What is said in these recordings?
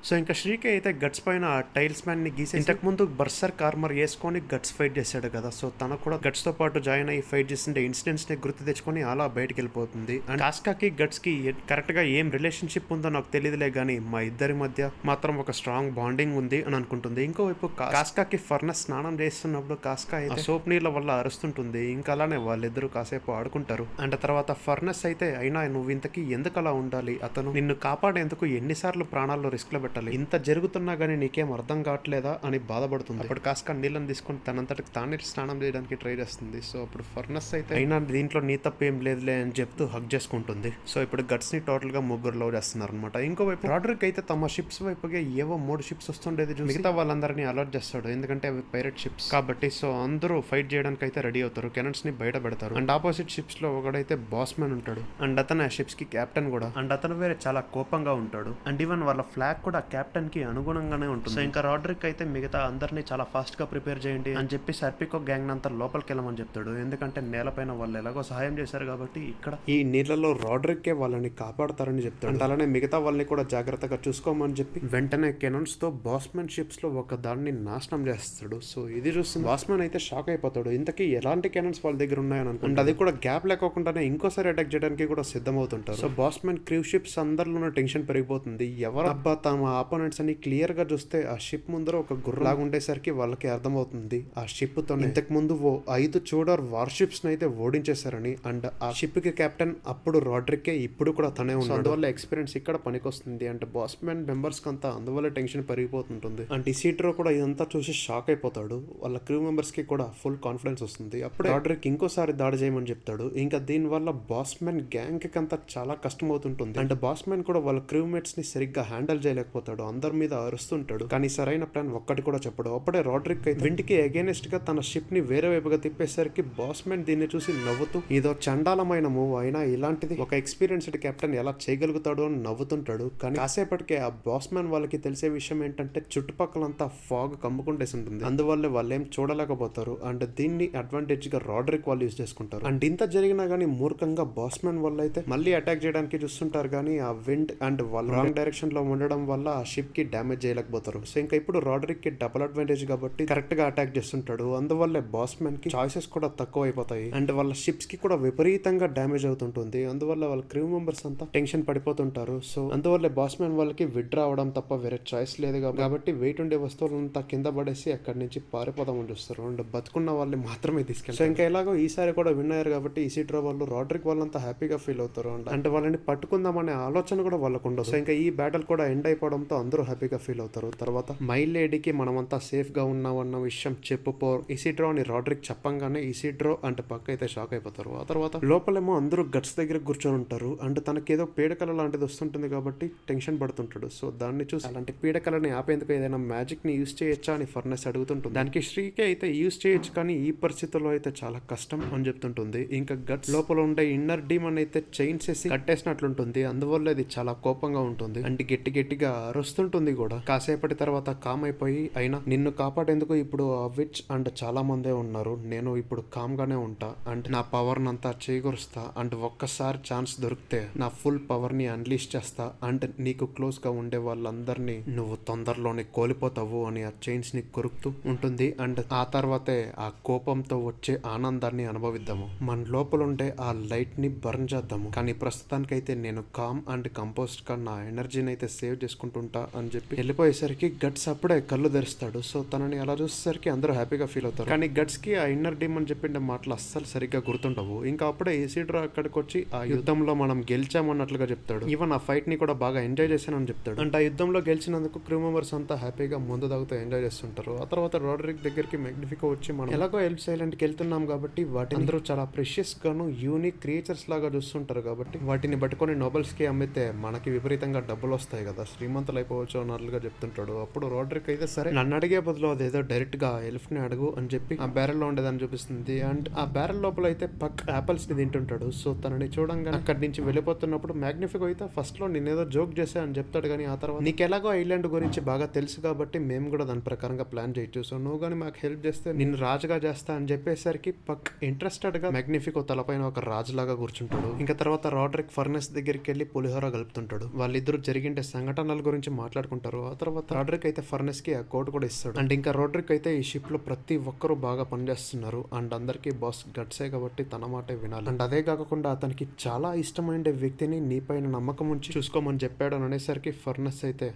So ఇంకా శ్రీకి అయితే guts పైన టైల్స్ మ్యాన్ ని గీసి ఇంతకు ముందు బర్సర్ కార్మర్ వేసుకొని గట్స్ ఫైట్ చేశాడు కదా, సో తనకు కూడా గట్స్ తో పాటు జాయిన్ అయ్యి ఫైట్ చేస్తుంటే ఇన్సిడెంట్స్ ని గుర్తు తెచ్చుకొని అలా బయటకు వెళ్ళిపోతుంది. అండ్ కాస్కాకి గట్స్ కి కరెక్ట్ గా ఏం రిలేషన్షిప్ ఉందో నాకు తెలియదులే గానీ మా ఇద్దరి మధ్య మాత్రం ఒక స్ట్రాంగ్ బాండింగ్ ఉంది అని అనుకుంటుంది. ఇంకోవైపు కాస్కాకి ఫర్నస్ స్నానం చేస్తున్నప్పుడు కాస్కా అయితే సోప్ నీళ్ళ వల్ల అరుస్తుంటుంది. ఇంకా అలానే వాళ్ళిద్దరూ కాసేపు ఆడుకుంటారు. అండ్ తర్వాత ఫర్నస్ అయితే అయినా నువ్వు ఇంతకీ ఎందుకు అలా ఉండాలి, అతను నిన్ను కాపాడేందుకు ఎన్నిసార్లు ప్రాణాల్లో రిస్క్ లో పెట్టాలి, ఇంత జరుగుతున్నా గానీ నీకేం అర్థం కావట్లేదా అని బాధపడుతుంది. అప్పుడు కాస్కా నీళ్ళని తీసుకొని తనంతటికి తానే స్నానం చేయడానికి ట్రై చేస్తుంది. సో అప్పుడు ఫర్నస్ అయితే అయినా దీంట్లో నీ తప్పేం లేదులే అని చెప్తూ హక్ చేసుకుంటుంది. సో ఇప్పుడు గట్స్ ని టోటల్ గా ముగ్గురు లవ్ చేస్తున్నారు అనమాట. ఇంకోవైపు రాడ్రిక్ అయితే తమ షిప్స్ వైపుగా ఏవో 3 షిప్స్ వస్తుండేది చూసి మిగతా వాళ్ళందరినీ అలర్ట్ చేస్తాడు. ఎందుకంటే అవి పైరట్ షిప్స్ కాబట్టి. సో అందరూ ఫైట్ చేయడానికి అయితే రెడీ అవుతారు. కెనన్స్ ని బయట పెడతారు. అండ్ ఆపోజిట్ షిప్స్ లో ఒకడైతే బాస్ మ్యాన్ ఉంటాడు. అండ్ అతను ఆ షిప్స్ కి కెప్టెన్ కూడా. అండ్ అతను వేరే చాలా కోపంగా ఉంటాడు. అండ్ ఈవెన్ వాళ్ళ ఫ్లాగ్ కూడా కెప్టెన్ కి అనుగుణంగానే ఉంటుంది. సో ఇంకా రాడ్రిక్ అయితే మిగతా అందరినీ చాలా ఫాస్ట్ గా ప్రిపేర్ చేయండి అని చెప్పి సర్పికో గ్యాంగ్ అంతా లోపలికి వెళ్ళమని చెప్తాడు. ఎందుకంటే నేలపైన వాళ్ళు ఎలాగో సహాయం చేశారు కాబట్టి ఇక్కడ ఈ నీళ్ళలో రాడ్రిక్కే వాళ్ళని కాపాడతారని చెప్తాడు. అంటే అలానే మిగతా వాళ్ళని కూడా జాగ్రత్తగా చూసుకోమని చెప్పి వెంటనే కెనన్స్ తో బాస్మెన్ షిప్స్ లో ఒక దాన్ని నాశనం చేస్తాడు. సో ఇది చూసి బాస్మెన్ అయితే షాక్ అయిపోతాడు. ఇంతకీ ఎలాంటి కెనన్స్ వాళ్ళ దగ్గర ఉన్నాయని అనుకుంటే అది కూడా గ్యాప్ లేకోకుండానే ఇంకోసారి అటాక్ చేయడానికి కూడా సిద్ధమవుతుంటారు. సో బాస్మెన్ క్రూ షిప్స్ అందరిలోనూ టెన్షన్ పెరిగిపోతుంది. ఎవరు అబ్బా తమ ఆపోనెంట్స్ అని క్లియర్ గా చూస్తే ఆ షిప్ ముందర ఒక గుర్రలాగా ఉండేసరికి వాళ్ళకి అర్థమవుతుంది ఆ షిప్ తో ఇంతకు ముందు 5 చూడర్ వార్ షిప్స్ అయితే ఓడించేశారని. అండ్ ఆ షిప్ కి కెప్టెన్ అప్పుడు రాడ్రిక్కే, ఇప్పుడు కూడా తనే ఉన్నాడు. అందువల్ల ఎక్స్పీరియన్స్ ఇక్కడ పనికొస్తుంది. అంటే బాస్మెన్ మెంబర్స్ కంతా అందువల్ల టెన్షన్ పెరిగిపోతుంటుంది. అండ్ ఇసిడ్రో కూడా ఇదంతా చూసి షాక్ అయిపోతాడు. వాళ్ళ క్రూ మెంబర్స్ కి కూడా ఫుల్ కాన్ఫిడెన్స్ వస్తుంది. అప్పుడు రాడ్రిక్ ఇంకోసారి దాడి చేయమని చెప్తాడు. ఇంకా దీని వల్ల బాస్మెన్ గ్యాంగ్ కి అంతా చాలా కష్టం అవుతుంటుంది. అండ్ బాస్మెన్ కూడా వాళ్ళ క్రూ మేట్స్ ని సరిగ్గా హ్యాండిల్ చేయలేకపోతాడు. అందరి మీద అరుస్తుంటాడు. కానీ సరైన ప్లాన్ ఒక్కటి కూడా చెప్పడు. అప్పుడే రాడ్రిక్ అయితే వింటికి అగేనెస్ట్ గా తన షిప్ ని వేరే వైపుగా తిప్పేసరికి బాస్మెన్ దీన్ని చూసి నవ్వుతూ ఇదో చండాలమైన మూవ్ అయినా ఇలాంటిది ఒక ఎక్స్పీరియన్స్డ్ కెప్టెన్ ఎలా చేయగలుగుతాడు అని నవ్వుతుంటాడు. కానీ కాసేపటికే ఆ బాస్మెన్ వాళ్ళకి తెలిసే విషయం ఏంటంటే చుట్టుపక్కలంతా ఫాగ్ కమ్ముకుంటేసి ఉంటుంది. అందువల్ల వాళ్ళు ఏం చూడలేకపోతారు. అండ్ దీన్ని అడ్వాంటేజ్ గా రాడ్రిక్ వాళ్ళు యూజ్ చేసుకుంటారు. అండ్ ఇంత జరిగినా గానీ మూర్ఖంగా బాస్మెన్ వాళ్ళు అయితే మళ్ళీ అటాక్ చేయడానికి చూస్తుంటారు. కానీ ఆ విండ్ అండ్ వాళ్ళు రాంగ్ డైరెక్షన్ లో ఉండడం వల్ల ఆ షిప్ కి డ్యామేజ్ చేయలేకపోతారు. సో ఇంకా ఇప్పుడు రాడ్రిక్ కి డబుల్ అడ్వాంటేజ్ కాబట్టి కరెక్ట్ గా అటాక్ చేస్తుంటాడు. అందువల్ల బాస్మెన్ కి చాయిసెస్ కూడా తక్కువ అయిపోతాయి. అండ్ వాళ్ళ షిప్స్ కి కూడా విపరీతంగా డ్యామేజ్ అవుతుంటుంది. అందువల్ల వాళ్ళ క్రూ మెంబర్స్ అంతా టెన్షన్ పడిపోతుంటారు. సో అందువల్ల బాస్మెన్ వాళ్ళకి విడ్రా అవడం తప్ప వేరే చాయిస్ లేదు కాబట్టి వెయిట్ ఉండే వస్తువులంతా కింద పడేసి అక్కడి నుంచి పారిపోదామని చూస్తారు. అండ్ బతుకున్న వాళ్ళని మాత్రమే తీసుకెళ్తారు. సో ఇంకా ఎలాగో ఈసారి కూడా విన్ అయ్యారు కాబట్టి ఇసిడ్రో వాళ్ళు రాడ్రిక్ వాళ్ళంతా హ్యాపీగా ఫీల్ అవుతారు. అంటే వాళ్ళని పట్టుకుందామనే ఆలోచన కూడా వాళ్ళకు ఉండదు. సో ఇంకా ఈ బ్యాటిల్ కూడా ఎండ్ అయిపోవడంతో అందరూ హ్యాపీగా ఫీల్ అవుతారు. తర్వాత మై లేడీకి మనమంతా సేఫ్ గా ఉన్నామన్న విషయం చెప్పుపో ఇసిడ్రో అని రాడ్రిక్ చెప్పంగానే ఇసిడ్రో అంటే పక్క అయితే షాక్ అయిపోతారు. ఆ తర్వాత లోపలేమో అందరూ గట్స్ దగ్గర కూర్చొని ఉంటారు. అండ్ తనకేదో పీడకల లాంటిది వస్తుంటుంది కాబట్టి టెన్షన్ పడుతుంటాడు. సో దాన్ని చూసి అలాంటి పీడకలని ఆపేందుకు ఏదైనా మ్యాజిక్ ని యూజ్ చేయొచ్చా అని ఫర్నెస్ అడుగుతుంటుంది. దానికి శ్రీకే అయితే యూజ్ చేయొచ్చు కానీ ఈ పరిస్థితుల్లో అయితే చాలా కష్టం అని చెప్తుంటుంది. ఇంకా గట్స్ లోపల ఉండే ఇన్నర్ డీమన్ అయితే చైన్స్ వేసి కట్టేసినట్లుంటుంది. అందువల్ల ఇది చాలా కోపంగా ఉంటుంది. అంటే గట్టిగా అరుస్తుంటుంది కూడా. కాసేపటి తర్వాత కామ్ అయిపోయి అయినా నిన్ను కాపాడేందుకు ఇప్పుడు ఆ విచ్ అండ్ చాలా మందే ఉన్నారు. నేను ఇప్పుడు కామ్ గానే ఉంటా. అంటే నా పవర్ నంతా చేకూరుస్తా. అండ్ ఒక్కసారి ఛాన్స్ దొరికితే నా ఫుల్ పవర్ ని అన్లీష్ చేస్తా. అండ్ నీకు క్లోజ్ గా ఉండే వాళ్ళందరినీ నువ్వు తొందరలోనే కోల్పోతావు అని ఆ చైన్స్ ని కొరుకుతూ ఉంటుంది. అండ్ ఆ తర్వాతే ఆ కోపంతో వచ్చే ఆనందాన్ని అనుభవిద్దాము. మన లోపల ఉండే ఆ లైట్ ని బర్న్ చేద్దాము. కానీ ప్రస్తుతానికైతే నేను కామ్ అండ్ కంపోస్ట్ గా నా ఎనర్జీని అయితే సేవ్ చేసుకుంటుంటా అని చెప్పి వెళ్ళిపోయేసరికి గట్స్ అప్పుడే కళ్ళు తెరుస్తాడు. సో తనని అలా చూసేసరికి అందరూ హ్యాపీగా ఫీల్ అవుతారు. కానీ గట్స్ కి ఆ ఇన్నర్ డీమ్ అని చెప్పిన మాటలు అస్సలు సరిగ్గా గుర్తుండవు. ఇంకా అప్పుడే ఇసిడ్రో అక్కడికి వచ్చి ఆ యుద్ధంలో మనం గెలిచామన్నట్లుగా చెప్తాడు. ఈవెన్ ఆ ఫైట్ ని కూడా బాగా ఎంజాయ్ చేశానని చెప్తాడు. అంటే ఆ యుద్ధంలో గెలిచినందుకు క్రూ మెంబర్స్ అంతా హ్యాపీగా ముందు తాగుతూ ఎంజాయ్ చేస్తుంటారు. ఆ తర్వాత రాడ్రిక్ దగ్గరికి మ్యాగ్నిఫికో వచ్చి మనం ఎలాగో హెల్ప్ సైలెంట్కి వెళ్తున్నాం కాబట్టి వాటిని అందరూ చాలా ప్రెషియస్ గాను యూనిక్ క్రియేచర్స్ లాగా చూస్తుంటారు కాబట్టి వాటిని పట్టుకొని నోబెల్స్ కి అమ్మితే మనకి విపరీతంగా డబ్బులు వస్తాయి కదా, శ్రీమంతులు అయిపోవచ్చు అన్నట్లుగా చెప్తుంటాడు. అప్పుడు రాడ్రిక్ అయితే సరే నన్ను అడిగే బదులు అదేదో డైరెక్ట్ గా ఎల్ఫ్ ని అడుగు అని చెప్పి ఆ బ్యారెల్ లో ఉండేదని చూపిస్తుంది. అండ్ ఆ బ్యారెల్ లోపల అయితే పక్ యాపిల్స్ ని తింటుంటాడు. సో తనని చూడంగానే అక్కడి నుంచి వెళ్ళిపోతున్నప్పుడు మ్యాగ్నిఫికో అయితే ఫస్ట్ లో నేనేదో జోక్ చేసా అని చెప్తాడు. కానీ ఆ తర్వాత నీకు ఎలాగో ఐలాండ్ గురించి బాగా తెలుసు కాబట్టి మేము కూడా దాని ప్రకారంగా ప్లాన్ చేయొచ్చు. సో నువ్వు కానీ మాకు హెల్ప్ చేస్తే నిన్ను రాజుగా చేస్తా అని చెప్పేసరికి పక్ ఇంట్రెస్టెడ్ గా మ్యాగ్నిఫికో తలపైన ఒక రాజులాగా కూర్చుంటాడు. ఇంకా తర్వాత రాడ్రిక్ ఫర్నెస్ దగ్గరికి వెళ్ళి పులిహోర కలుపుతుంటాడు. వాళ్ళిద్దరు జరిగిండే సంఘటనల గురించి మాట్లాడుకుంటారు. ఆ తర్వాత రోడ్రిక్ అయితే ఫర్నెస్ కి ఆ కోట్ కూడా ఇస్తాడు. అండ్ ఇంకా రోడ్రిక్ అయితే ఈ షిప్ లో ప్రతి ఒక్కరు బాగా పనిచేస్తున్నారు అండ్ అందరికి బాస్ గట్సే కాబట్టి తన మాటే వినాలి. అండ్ అదే కాకుండా అతనికి చాలా ఇష్టమైన వ్యక్తిని నీ పైన నమ్మకం ఉంచి చూసుకోమని చెప్పాడు అని అనేసరికి ఫర్నెస్ అయితే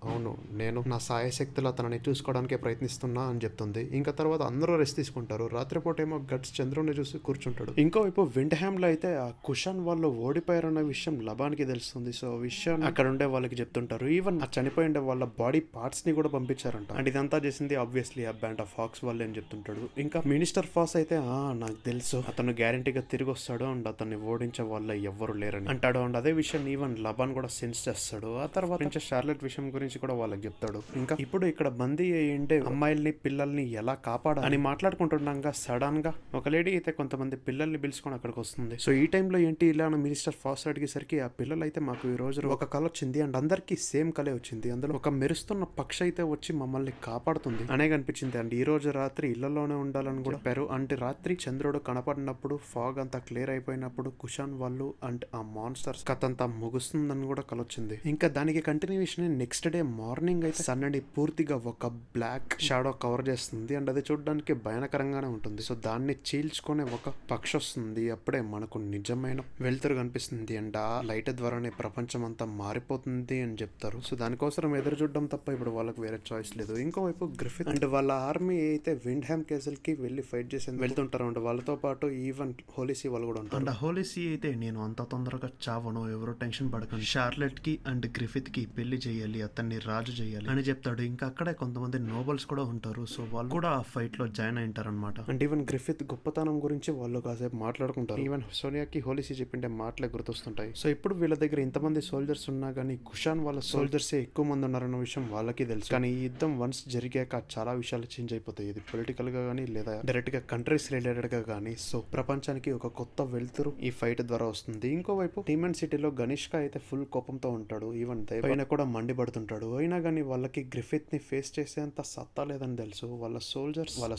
అవును, నేను నా సాయశక్తులు అతనిని చూసుకోవడానికే ప్రయత్నిస్తున్నా అని చెప్తుంది. ఇంకా తర్వాత అందరూ రెస్ట్ తీసుకుంటారు. రాత్రిపూట ఏమో గట్స్ చంద్రుని చూసి కూర్చుంటాడు. ఇంకోవైపు విండ్హామ్ లో అయితే ఆ కుషన్ వాళ్ళు ఓడిపోయారన్న విషయం లబాన్కి తెలుస్తుంది. సో విషయం అక్కడ ఉండే వాళ్ళకి చెప్తుంటారు. ఈవెన్ ఆ చనిపోయిండే వాళ్ళ బాడీ పార్ట్స్ ని కూడా పంపించారంట. అండ్ ఇదంతా చేసింది ఆబ్వియస్లీ ఆ బ్యాండ్ ఆఫ్ ఫాక్స్ వాళ్ళే అని చెప్తుంటాడు. ఇంకా మినిస్టర్ ఫాస్ అయితే నాకు తెలుసు అతను గ్యారంటీగా తిరిగి వస్తాడు అండ్ అతన్ని ఓడించే వాళ్ళ ఎవ్వరు లేరని అంటాడు. అండ్ అదే విషయం ఈవెన్ లబాన్ కూడా సెన్స్ చేస్తాడు. ఆ తర్వాత నుంచి షార్లెట్ విషయం గురించి కూడా వాళ్ళకి చెప్తాడు. ఇంకా ఇప్పుడు ఇక్కడ బందీ అయ్యిండే అమ్మాయిల్ని పిల్లల్ని ఎలా కాపాడాలి అని మాట్లాడుకుంటుండగా సడన్ గా ఒక లేడీ అయితే కొంతమంది పిల్లల్ని పిలుచుకొని అక్కడికి వస్తుంది. సో ఈ టైంలో ఏంటి ఇలా మినిస్టర్ ఫాస్ట్ అడిగేసరికి ఆ పిల్లలు అయితే మాకు ఈ రోజు ఒక కళ వచ్చింది అండ్ అందరికి సేమ్ కళే వచ్చింది. అందులో ఒక మెరుస్తున్న పక్షి అయితే వచ్చి మమ్మల్ని కాపాడుతుంది అనే కనిపించింది. అండ్ ఈ రోజు రాత్రి ఇళ్లలోనే ఉండాలని కూడా చెప్పారు. అంటే రాత్రి చంద్రుడు కనపడినప్పుడు ఫాగ్ అంతా క్లియర్ అయిపోయినప్పుడు కుషాన్ వాళ్ళు అండ్ ఆ మాన్స్టర్స్ కథ అంతా ముగుస్తుందని కూడా కలొచ్చింది. ఇంకా దానికి కంటిన్యూషన్ నెక్స్ట్ డే మార్నింగ్ అయితే సన్నని పూర్తిగా ఒక బ్లాక్ షాడో కవర్ చేస్తుంది అండ్ అది చూడడానికి భయానకరంగానే ఉంటుంది. సో దాన్ని చీల్చుకునే ఒక పక్షి వస్తుంది. అప్పుడే మనకు నిజమైన వెలుతురు కనిపిస్తుంది అండ్ ఆ లైట్ ద్వారానే ప్రపంచం అంతా మారిపోతుంది అని చెప్తారు. సో దానికోసం ఎదురు చూడడం తప్ప ఇప్పుడు వాళ్ళకి వేరే చాయిస్ లేదు. ఇంకోవైపు గ్రిఫిత్ అండ్ వాళ్ళ ఆర్మీ అయితే విండ్హామ్ కేసల్ కి వెళ్లి ఫైట్ చేసి వెళ్తుంటారు అండ్ వాళ్ళతో పాటు ఈవెన్ హోలీసీ వాళ్ళు కూడా ఉంటారు. అండ్ హోలీసీ అయితే నేను అంత తొందరగా చావను, ఎవరో టెన్షన్ పడకండి, షార్లెట్ కి అండ్ గ్రిఫిత్ కి పెళ్లి చేయాలి, అతన్ని రాజు చేయాలి అని చెప్తాడు. ఇంకా అక్కడే కొంతమంది నోబల్స్ కూడా ఉంటారు. సో వాళ్ళు కూడా ఆ ఫైట్ లో జాయిన్ అయింటారు అనమాట. అండ్ ఈవెన్ గ్రిఫిత్ గొప్పతనం గురించి వాళ్ళు కాసేపు మాట్లాడుకుంటారు. ఈవెన్ సోనియాకి హోలీసీ చెప్పిండే మాటలే గుర్తొస్తుంటాయి. సో ఇప్పుడు వీళ్ళ దగ్గర ఇంతమంది సోల్జర్స్ ఉన్నా గానీ కుషాన్ వాళ్ళ సోల్జర్స్ ఎక్కువ మంది ఉన్నారన్న విషయం వాళ్ళకి తెలుసు. కానీ ఈ యుద్ధం వన్స్ జరిగాక చాలా విషయాలు చేంజ్ అయిపోతాయి. ఇది పొలిటికల్ గా గానీ లేదా డైరెక్ట్ గా కంట్రీస్ రిలేటెడ్ గా గానీ. సో ప్రపంచానికి ఒక కొత్త వెలుతురు ఈ ఫైట్ ద్వారా వస్తుంది. ఇంకోవైపు టీమన్ సిటీలో గనిష్క అయితే ఫుల్ కోపంతో ఉంటాడు. ఈవెన్ పైన కూడా మండిపడుతుంటాడు. అయినా కానీ వాళ్ళకి గ్రిఫిత్ ని ఫేస్ చేసేంత సత్తా లేదని తెలుసు. వాళ్ళ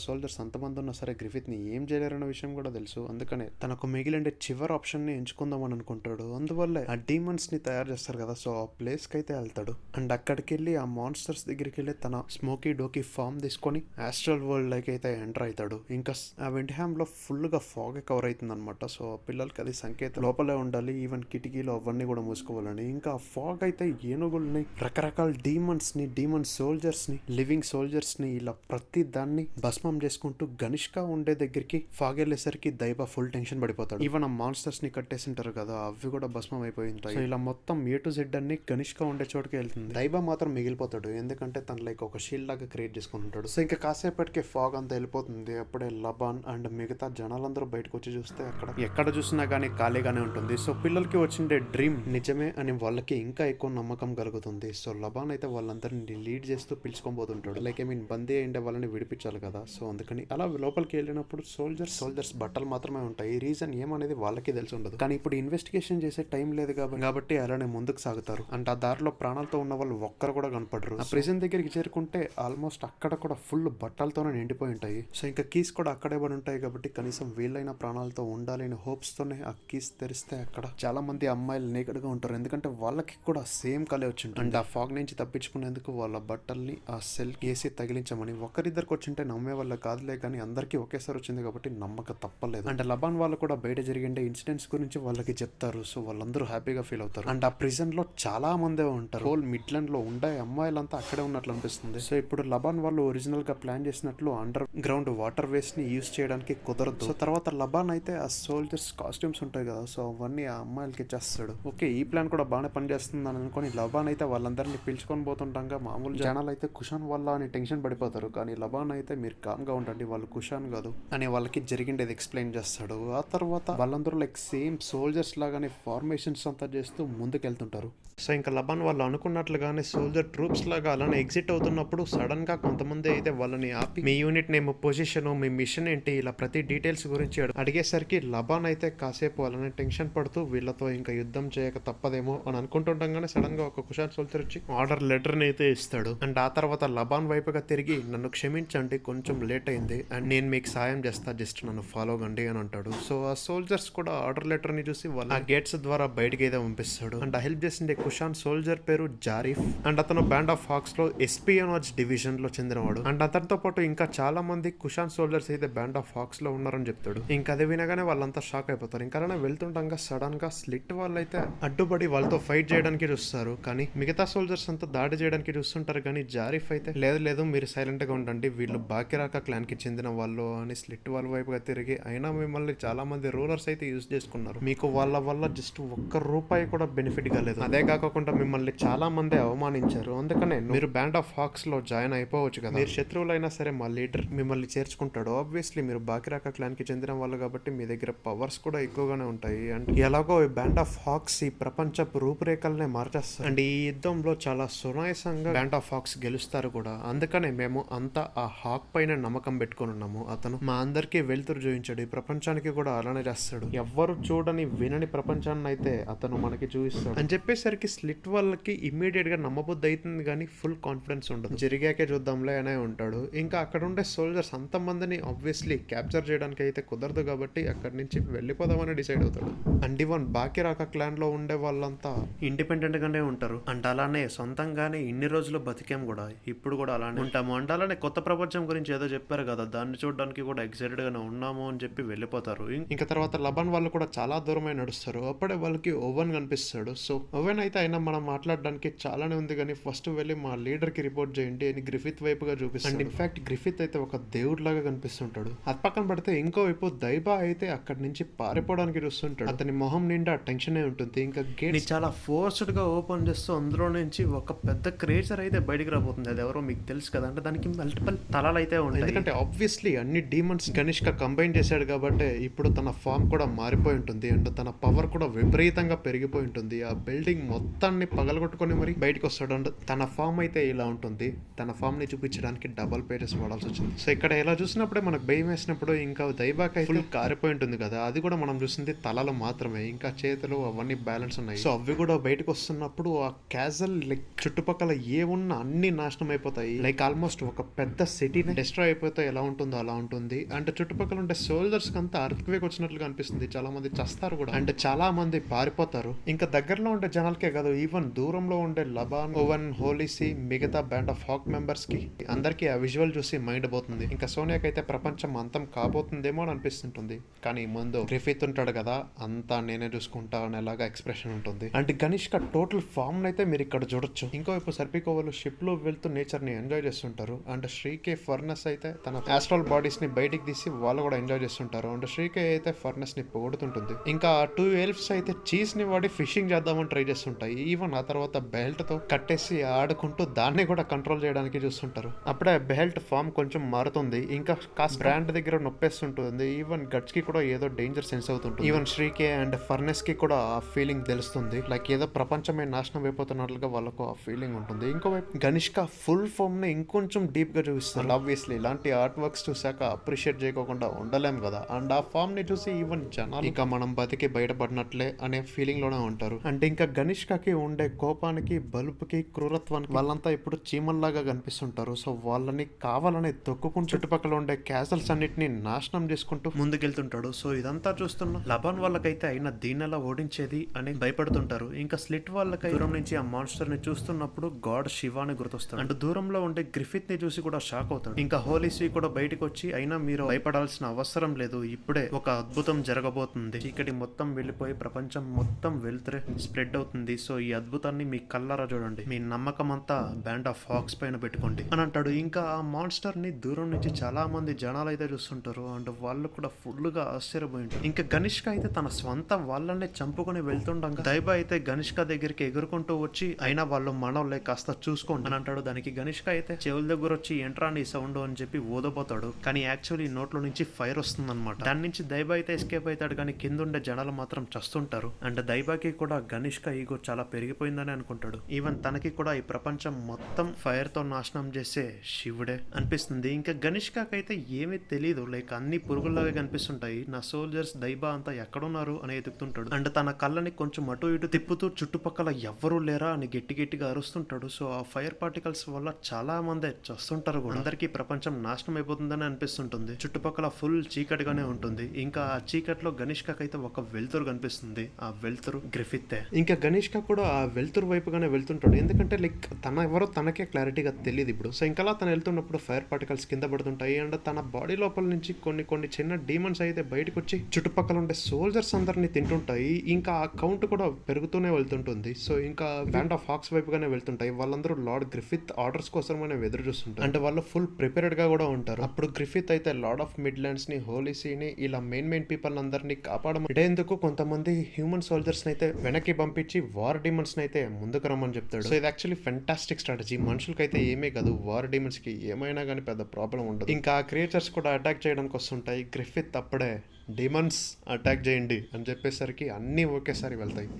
సోల్జర్స్ అంతమంది ఉన్నా సరే గ్రిఫిత్ ని ఏం చేయలేరన్న విషయం కూడా తెలుసు. అందుకనే తనకు మిగిలిండే చివరి ఆప్షన్ ని ఎంచుకుందామని అనుకుంటాడు. అందువల్లే ఆ డీమన్స్ ని తయారు చేస్తారు కదా, సో ఆ ప్లేస్ కి అయితే వెళ్తాడు. అండ్ అక్కడికి వెళ్ళి ఆ మాన్స్టర్స్ దగ్గరికి వెళ్ళి తన స్మోకీ డోకి ఫామ్ తీసుకొని ఆస్ట్రల్ వరల్డ్ లైక్ అయితే ఎంటర్ అవుతాడు. ఇంకా ఆ విండ్హామ్ లో ఫుల్ గా ఫాగ్ కవర్ అవుతుంది అనమాట. సో పిల్లలకి అది సంకేతం లోపలే ఉండాలి, ఈవెన్ కిటికీలు అవన్నీ కూడా మూసుకోవాలని. ఇంకా ఫాగ్ అయితే ఏనుగుల్ని, రకరకాల డీమన్ సోల్జర్స్ ని, లివింగ్ సోల్జర్స్ ని ఇలా ప్రతి దాన్ని భస్మం చేసుకుంటూ గనిష్క ఉండే దగ్గరికి ఫాగ్ వెళ్ళేసరికి దైబా ఫుల్ టెన్షన్ పడిపోతాడు. ఈవెన్ ఆ మాన్స్టర్స్ ని కట్టేసింటారు కదా, అవి కూడా భస్మం అయిపోయి ఉంటాయి. ఇలా మొత్తం ఏ టు జెడ్ అన్ని గనిష్క ఉండే చోటుకి వెళ్తుంది. దైబా మాత్రం మిగిలిపోతాడు, ఎందుకంటే తను లైక్ ఒక షీల్డ్ లాగా క్రియేట్ చేసుకుని ఉంటాడు. సో ఇంకా కాసేపటికి ఫాగ్ అంతా వెళ్ళిపోతుంది. అప్పుడే లబాన్ అండ్ మిగతా జనాలందరూ బయటకు వచ్చి చూస్తే అక్కడ ఎక్కడ చూసినా గానీ ఖాళీగానే ఉంటుంది. సో పిల్లలకి వచ్చిండే డ్రీమ్ నిజమే అని వాళ్ళకి ఇంకా ఎక్కువ నమ్మకం కలుగుతుంది. సో లబాన్ అయితే వాళ్ళందరినీ లీడ్ చేస్తూ పిలుచుకొని పోతుంటాడు. లైక్ బందీ అయిండే వాళ్ళని విడిపించాలి కదా. సో అందుకని అలా లోపలికి వెళ్ళినప్పుడు సోల్జర్స్ బట్టలు మాత్రమే ఉంటాయి. రీజన్ ఏమనేది వాళ్ళకి తెలిసి ఉండదు. కానీ ఇప్పుడు ఇన్వెస్టిగేషన్ చేసే టైం లేదు కాబట్టి అలానే ముందుకు సాగుతారు. అంటే ఆ దారిలో ప్రాణాలతో ఉన్న వాళ్ళు ఒక్కరు కూడా కనపడరు. ఆ ప్రిజన్ దగ్గరికి చేరుకుంటే ఆల్మోస్ట్ అక్కడ కూడా ఫుల్ బట్టలతోనే నిండిపోయి ఉంటాయి. సో ఇంకా కీస్ కూడా అక్కడే పడి ఉంటాయి కాబట్టి కనీసం వీళ్ళైన ప్రాణాలతో ఉండాలి అనే హోప్స్ తోనే ఆ కీస్ తెరిస్తే అక్కడ చాలా మంది అమ్మాయిలు నేకెడ్ గా ఉంటారు. ఎందుకంటే వాళ్ళకి కూడా సేమ్ కలే వచ్చింది. అండ్ ఆ ఫాగ్ నుంచి తప్పించుకునేందుకు వాళ్ళ బట్టల్ని ఆ సెల్ వేసి తగిలించమని ఒకరిద్దరికి వచ్చింటే నమ్మే వాళ్ళ కాదులే, కానీ అందరికీ ఒకేసారి వచ్చింది కాబట్టి నమ్మక తప్పలేదు. అంటే లబాన్ వాళ్ళు కూడా బయట జరిగే ఇన్సిడెంట్స్ గురించి వాళ్ళకి చెప్తారు. సో వాళ్ళందరూ హ్యాపీగా ఫీల్ అవుతారు. అండ్ ఆ ప్రిజన్ లో చాలా మందే ఉంటారు. హోల్ మిడ్లాండ్ లో ఉండే అమ్మాయిలంతా అక్కడే ఉన్నట్లు అనిపిస్తుంది. సో ఇప్పుడు లబాన్ వాళ్ళు ఒరిజినల్ గా ప్లాన్ చేసినట్లు అండర్ గ్రౌండ్ వాటర్ వేస్ ని యూజ్ చేయడానికి కుదరదు. సో తర్వాత లబాన్ అయితే ఆ సోల్జర్స్ కాస్ట్యూమ్స్ ఉంటాయి కదా, సో అవన్నీ ఆ అమ్మాయిలకి ఇచ్చేస్తాడు. ఓకే, ఈ ప్లాన్ కూడా బాగానే పనిచేస్తుంది అని అనుకుని లబాన్ అయితే వాళ్ళందరినీ పిలుచుకొని పోతుండగా మామూలు జనాలు అయితే కుషాన్ వల్ల అని టెన్షన్ పడిపోతారు. కానీ లబాన్ అయితే మీరు కామ్ గా ఉండండి, వాళ్ళు కుషాన్ కాదు అని వాళ్ళకి జరిగిండేది ఎక్స్ప్లెయిన్ చేస్తాడు. ఆ తర్వాత వాళ్ళందరూ లైక్ సేమ్ సోల్జర్స్ లాగానే ఫార్మేషన్స్ అంతా చేస్తూ ముందుకెళ్తుంటారు. సో ఇంకా లబాన్ వాళ్ళు అనుకున్నట్లుగానే సోల్జర్ ట్రూప్స్ లాగా అలానే ఎగ్జిట్ అవుతున్నప్పుడు సడన్ గా కొంతమంది అయితే వాళ్ళని ఆపి మీ యూనిట్ నేమ్, పొజిషన్, మీ మిషన్ ఏంటి, ఇలా ప్రతి డీటెయిల్స్ గురించి అడిగేసరికి లబాన్ అయితే కాసేపు అలానే టెన్షన్ పడుతూ వీళ్ళతో ఇంకా యుద్ధం చేయక తప్పదేమో అని అనుకుంటుండగానే సడన్ గా ఒక కుషాన్ సోల్జర్ వచ్చి ఆర్డర్ లెటర్ ని అయితే ఇస్తాడు. అండ్ ఆ తర్వాత లబాన్ వైపుగా తిరిగి నన్ను క్షమించండి, కొంచెం లేట్ అయింది అండ్ నేను మీకు సాయం చేస్తా, జస్ట్ నన్ను ఫాలో కండి అని అంటాడు. సో ఆ సోల్జర్స్ కూడా ఆర్డర్ లెటర్ ని చూసి వాళ్ళ గేట్స్ ద్వారా బయటకి అయితే పంపిస్తాడు. అండ్ హెల్ప్ చేసిండే కుషాన్ సోల్జర్ పేరు జారిఫ్ అండ్ అతను బ్యాండ్ ఆఫ్ హాక్స్ లో ఎస్పియోనాజ్ డివిజన్ లో చెందినవాడు. అండ్ అతనితో పాటు ఇంకా చాలా మంది కుషాన్ సోల్జర్స్ అయితే బ్యాండ్ ఆఫ్ హాక్స్ లో ఉన్నారని చెప్తాడు. ఇంకా అది వినగానే వాళ్ళంతా షాక్ అయిపోతారు. ఇంకా అలానే వెళ్తుండగా సడన్ గా స్లిట్ వాళ్ళు అయితే అడ్డుపడి వాళ్ళతో ఫైట్ చేయడానికి చూస్తారు. కానీ మిగతా సోల్జర్స్ అంతా దాడి చేయడానికి చూస్తుంటారు. కానీ జారిఫ్ అయితే లేదు మీరు సైలెంట్ గా ఉండండి, వీళ్ళు బాకిరాకా క్లాన్ కి చెందిన వాళ్ళు అని స్లిట్ వాళ్ళ వైపుగా తిరిగి, అయినా మిమ్మల్ని చాలా మంది రూలర్స్ అయితే యూజ్ చేసుకున్నారు, మీకు వాళ్ళ వల్ల జస్ట్ ₹1 కూడా బెనిఫిట్ కాలేదు, అదే కాకుండా మిమ్మల్ని చాలా మంది అవమానించారు, అందుకనే మీరు బ్యాండ్ ఆఫ్ హాక్స్ లో జాయిన్ అయిపోవచ్చు కదా, మీరు శత్రువులైనా సరే మా లీడర్ మిమ్మల్ని చేర్చుకుంటాడు. ఆబ్వియస్లీ మీరు బాకిరాకా క్లాన్ కి చెందిన వాళ్ళు కాబట్టి మీ దగ్గర పవర్స్ కూడా ఎక్కువగానే ఉంటాయి. అండ్ ఎలాగో ఈ బ్యాండ్ ఆఫ్ హాక్స్ ఈ ప్రపంచపు రూపురేఖలనే మార్చేస్తారు. అండ్ ఈ యుద్ధంలో చాలా సునాయసంగా బ్యాండ్ ఆఫ్ హాక్స్ గెలుస్తారు కూడా. అందుకనే మేము అంతా ఆ హాక్ పైన నమ్మకం పెట్టుకుని ఉన్నాము. అతను మా అందరికీ వెలుతురు చూపించాడు, ఈ ప్రపంచానికి కూడా అలానే చేస్తాడు, ఎవ్వరు చూడని వినని ప్రపంచాన్ని అయితే అతను మనకి చూపిస్తాడు అని చెప్పేసరికి స్లిట్ వాళ్ళకి ఇమ్మీడియట్ గా నమ్మబుద్ధి అవుతుంది. కానీ ఫుల్ కాన్ఫిడెన్స్ ఉండదు, జరిగాకే చూద్దాంలే అనే ఉంటాడు. ఇంకా అక్కడ ఉండే సోల్జర్స్ అంతమందిని ఆబ్వియస్లీ క్యాప్చర్ చేయడానికి అయితే కుదరదు కాబట్టి అక్కడి నుంచి వెళ్ళిపోదామని డిసైడ్ అవుతాడు. అండ్ ఈవెన్ బాకిరాకా క్లాన్ లో ఉండే వాళ్ళంతా ఇండిపెండెంట్ గానే ఉంటారు. అండ్ అలానే సొంతంగానే ఇన్ని రోజులు బతికేం కూడా ఇప్పుడు కూడా అలానే ఉంటాము. అండ్ అలానే కొత్త ప్రపంచం గురించి ఏదో చెప్పారు కదా, దాన్ని చూడడానికి కూడా ఎక్సైటెడ్ గానే ఉన్నాము అని చెప్పి వెళ్ళిపోతారు. ఇంకా తర్వాత లబన్ వాళ్ళు కూడా చాలా దూరమై నడుస్తారు. అప్పుడే వాళ్ళకి ఓవెన్ కనిపిస్తాడు. సో ఓవెన్ అయితే అయినా మనం మాట్లాడడానికి చాలానే ఉంది, కానీ ఫస్ట్ వెళ్ళి మా లీడర్ కి రిపోర్ట్ చేయండి అని గ్రిఫిత్ వైపుగా చూపిస్తాడు. అండ్ ఇన్ఫాక్ట్ గ్రిఫిత్ అయితే ఒక దేవుడు లాగా కనిపిస్తుంటాడు. అది పక్కన పడితే ఇంకో వైపు దైబా అయితే అక్కడి నుంచి పారిపోవడానికి చూస్తుంటాడు. అతని మొహం నిండా టెన్షన్ ఉంటుంది. ఇంకా గేట్ చాలా ఫోర్స్డ్ గా ఓపెన్ చేస్తూ అందులో నుంచి ఒక పెద్ద క్రేచర్ అయితే బయటికి రాబోతుంది. అది ఎవరో మీకు తెలుసు కదా, అంటే దానికి మల్టిపల్ తలాలు అయితే ఉంటాయి. ఎందుకంటే ఆబ్వియస్లీ అన్ని డీమన్స్ గణేష్ గా కంబైన్ చేశాడు కాబట్టి ఇప్పుడు తన ఫామ్ కూడా మారిపోయి ఉంటుంది. అండ్ తన పవర్ కూడా విపరీతంగా పెరిగిపోయి ఉంటుంది. ఆ బిల్డింగ్ మొత్తాన్ని పగలగొట్టుకొని మరి బయటకు వస్తాడు. అండ్ తన ఫామ్ అయితే ఇలా ఉంటుంది. తన ఫామ్ ని చూపించడానికి డబల్ పేజెస్ వాడాల్సి వచ్చింది. సో ఇక్కడ ఇలా చూసినప్పుడే మనకు భయం వేసినప్పుడు ఇంకా దైబాక ఫుల్ కారిపోయి ఉంటుంది కదా, అది కూడా మనం చూసింది తలలు మాత్రమే, ఇంకా చేతులు అవన్నీ బ్యాలెన్స్ ఉన్నాయి. సో అవి కూడా బయటకు వస్తున్నప్పుడు ఆ క్యాజల్ లైక్ చుట్టుపక్కల ఏమున్నా అన్ని నాశనం అయిపోతాయి. లైక్ ఆల్మోస్ట్ ఒక పెద్ద సిటీని డిస్ట్రాయ్ అయిపోతే ఎలా ఉంటుందో అలా ఉంటుంది. అంటే చుట్టుపక్కల ఉండే సోల్జర్స్ కంతా అర్త్క్వేక్ వచ్చినట్లుగా అనిపిస్తుంది. చాలా మంది చస్తారు కూడా, అంటే చాలా మంది పారిపోతారు. ఇంకా దగ్గరలో ఉండే జనాలకే కాదు, ఈవెన్ దూరంలో ఉండే లబాన్, ఓవెన్, హోలీసీ, మిగతా బ్యాండ్ ఆఫ్ హాక్ మెంబర్స్ కి అందరికి ఆ విజువల్ చూసి మైండ్ పోతుంది. ఇంకా సోనియాకి అయితే ప్రపంచం అంతం కాబోతుందేమో అని అనిపిస్తుంటుంది. కానీ ముందు గ్రిఫిత్ ఉంటాడు కదా, అంతా నేనే చూసుకుంటా అనేలాగా ఎక్స్ప్రెషన్ ఉంటుంది. అంటే గణేష్ కా టోటల్ ఫామ్ అయితే మీరు ఇక్కడ చూడొచ్చు. ఇంకోవైపు సర్పికోవలు షిప్ లో వెళ్తూ నేచర్ ని ఎంజాయ్ చేస్తుంటారు. అండ్ శ్రీకే ఫర్నెస్ అయితే తన ఆస్ట్రల్ బాడీస్ ని బయటికి తీసి వాళ్ళు కూడా ఎంజాయ్ చేస్తుంటారు. అండ్ శ్రీకే అయితే ఫర్నెస్ ని పొగుడుతుంటుంది. ఇంకా 2 ఎల్ఫ్స్ అయితే చీజ్ ని వాడి ఫిషింగ్ చేద్దామని ట్రై చేస్తుంటాయి. ఈవెన్ ఆ తర్వాత బెల్ట్ తో కట్టేసి ఆడుకుంటూ దాన్ని కూడా కంట్రోల్ చేయడానికి చూస్తుంటారు. అప్పుడే బెల్ట్ ఫామ్ కొంచెం మారుతుంది. ఇంకా కాస్త బ్రాండ్ దగ్గర నొప్పేస్తుంటుంది. ఈవెన్ గట్స్ కి కూడా ఏదో డేంజర్ సెన్స్ అవుతుంటుంది. ఈవెన్ శ్రీకే అండ్ ఫర్నెస్ కి కూడా ఆ ఫీలింగ్ తెలుస్తుంది. లైక్ ఏదో ప్రపంచమే నాశనం అయిపోతున్నట్లుగా వాళ్ళకు ఆ ఫీలింగ్ ఉంటుంది. ఇంకోవైపు గణేష్క ఫుల్ ఫామ్ ని ఇంకొంచెం డీప్ గా చూపిస్తారు. ఆబ్వియస్లీ ఇలాంటి ఆర్ట్ వర్క్స్ చూసాక అప్రిషియేట్ చేయకుండా ఉండలేం కదా. అండ్ ఆ ఫామ్ ని చూసి ఈవెన్ జనాలు ఇంకా మనం బతికి బయటపడినట్లే అనే ఫీలింగ్ లోనే ఉంటారు. అంటే ఇంకా గణేష్కకి ఉండే కోపానికి, బలుపుకి, క్రూరత్వానికి వాళ్ళంతా ఇప్పుడు చీమల్లాగా కనిపిస్తుంటారు. సో వాళ్ళని కావాలని తొక్కుకుంటూ చుట్టుపక్కల ఉండే క్యాసల్స్ అన్నిటిని నాశనం చేసుకుంటూ ముందుకెళ్తుంటాడు. సో ఇదంతా చూస్తున్న లబాన్ వాళ్ళకైతే అయినా దీన్నెలా ఓడించేది అని భయపడుతుంటారు. ఇంకా స్లిట్ వాళ్ళకి దూరం నుంచి ఆ మాన్స్టర్ ని చూస్తున్నప్పుడు గాడ్ శివాని గుర్తొస్తాడు. అంటే దూరంలో ఉండే గ్రిఫిత్ ని చూసి కూడా షాక్ అవుతాడు. ఇంకా హోలీసీ కూడా బయటకు వచ్చి, అయినా మీరు భయపడాల్సిన అవసరం లేదు, ఇప్పుడే ఒక అద్భుతం జరగబోతుంది, చీకటి మొత్తం వెళ్ళిపోయి ప్రపంచం మొత్తం వెళ్తురే స్ప్రెడ్ అవుతుంది. సో ఈ అద్భుతాన్ని మీ కళ్ళారా చూడండి, మీ నమ్మకం అంతా బ్యాండ్ ఆఫ్ హాక్స్ పైన పెట్టుకోండి అని అంటాడు. ఇంకా ఆ మాన్స్టర్ ని దూరం నుంచి చాలా మంది జనాలు అయితే చూస్తుంటారు. అండ్ వాళ్ళు కూడా ఫుల్ గా ఆశ్చర్యపోయి ఉంటారు. ఇంకా గణేష్క అయితే తన స్వంత వాళ్ళనే చంపుకొని వెళ్తుండగా దైబా అయితే గణేష్క దగ్గరికి ఎగురుకుంటూ వచ్చి, అయినా వాళ్ళు మనోళ్ళే కాస్త చూసుకోండి అని అంటాడు. దానికి గణేష్క అయితే చెవుల దగ్గర వచ్చి ఎంట్రాని సౌండ్ అని చెప్పి ఓదపోతాడు. కానీ యాక్చువల్లీ నోట్లో నుంచి ఫైర్ వస్తుంది అనమాట. దాని నుంచి దైబా అయితే ఎస్కేప్ అవుతాడు. కానీ కింద ఉండే జనాలు మాత్రం చస్తుంటారు. అండ్ దైబాకి కూడా గణేష్క ఈగో చాలా పెరిగిపోయిందని అనుకుంటాడు. ఈవెన్ తనకి కూడా ఈ ప్రపంచం మొత్తం ఫైర్ తో నాశనం చేసే శివుడే అనిపిస్తుంది. ఇంకా గణేష్కకి అయితే ఏమీ తెలియదు, లైక్ అన్ని పురుగుల్లాగా కనిపిస్తుంటాయి. నా సోల్జర్స్ దైబా అంతా ఎక్కడున్నారు అని ఎదుగుతుంటాడు. అండ్ తన కళ్ళని కొంచెం అటు ఇటు తిప్పుతూ చుట్టుపక్కల ఎవ్వరూ లేరా అని గట్టిగా అరుస్తుంటాడు. సో ఆ ఫైర్ పార్టికల్స్ వల్ల చాలా మంది చస్తుంటారు కూడా. అందరికీ ప్రపంచం నాశనం అయిపోతుందని అనిపిస్తుంటుంది. చుట్టుపక్కల ఫుల్ చీకటిగానే ఉంటుంది. ఇంకా ఆ చీకట్లో గణేష్కకి అయితే ఒక వెలుతురు కనిపిస్తుంది. ఆ వెలుతురు గ్రిఫిత్తే. ఇంకా గణేష్క కూడా ఆ వెలుతురు కూతురు వైపుగానే వెళ్తుంటాడు. ఎందుకంటే లైక్ తన ఎవరో తనకే క్లారిటీగా తెలియదు ఇప్పుడు. సో ఇంకా తను వెళ్తున్నప్పుడు ఫైర్ పార్టికల్స్ కింద పడుతుంటాయి. అండ్ తన బాడీ లోపల నుంచి కొన్ని చిన్న డీమన్స్ అయితే బయటకు వచ్చి చుట్టుపక్కల ఉండే సోల్జర్స్ అందరినీ తింటుంటాయి. ఇంకా ఆ కౌంట్ కూడా పెరుగుతూనే వెళ్తుంటుంది. సో ఇంకా బ్యాండ్ ఆఫ్ హాక్స్ వైపుగానే వెళ్తుంటాయి. వాళ్ళందరూ లార్డ్ గ్రిఫిత్ ఆర్డర్స్ కోసం ఎదురు చూస్తుంటారు. అంటే వాళ్ళు ఫుల్ ప్రిపేర్డ్ గా కూడా ఉంటారు. అప్పుడు గ్రిఫిత్ అయితే లార్డ్ ఆఫ్ మిడ్లాండ్స్ ని, హోలీసీని, ఇలా మెయిన్ పీపుల్ అందరినీ కాపాడేందుకు కొంతమంది హ్యూమన్ సోల్జర్స్ అయితే వెనక్కి పంపించి వార్ డీమన్స్ అయితే ముందుకు రమ్మని చెప్తాడు. సో ఇది యాక్చువల్లీ ఫెంటాస్టిక్ స్ట్రాటజీ. మనుషులకైతే ఏమీ కాదు, వార్ డీమన్స్ కి ఏమైనా కానీ పెద్ద ప్రాబ్లం ఉండదు. ఇంకా ఆ క్రియేచర్స్ కూడా అటాక్ చేయడానికి వస్తుంటాయి. గ్రిఫిత్ అప్పుడే డీమన్స్ అటాక్ చేయండి అని చెప్పేసరికి అన్నీ ఒకేసారి వెళ్తాయి.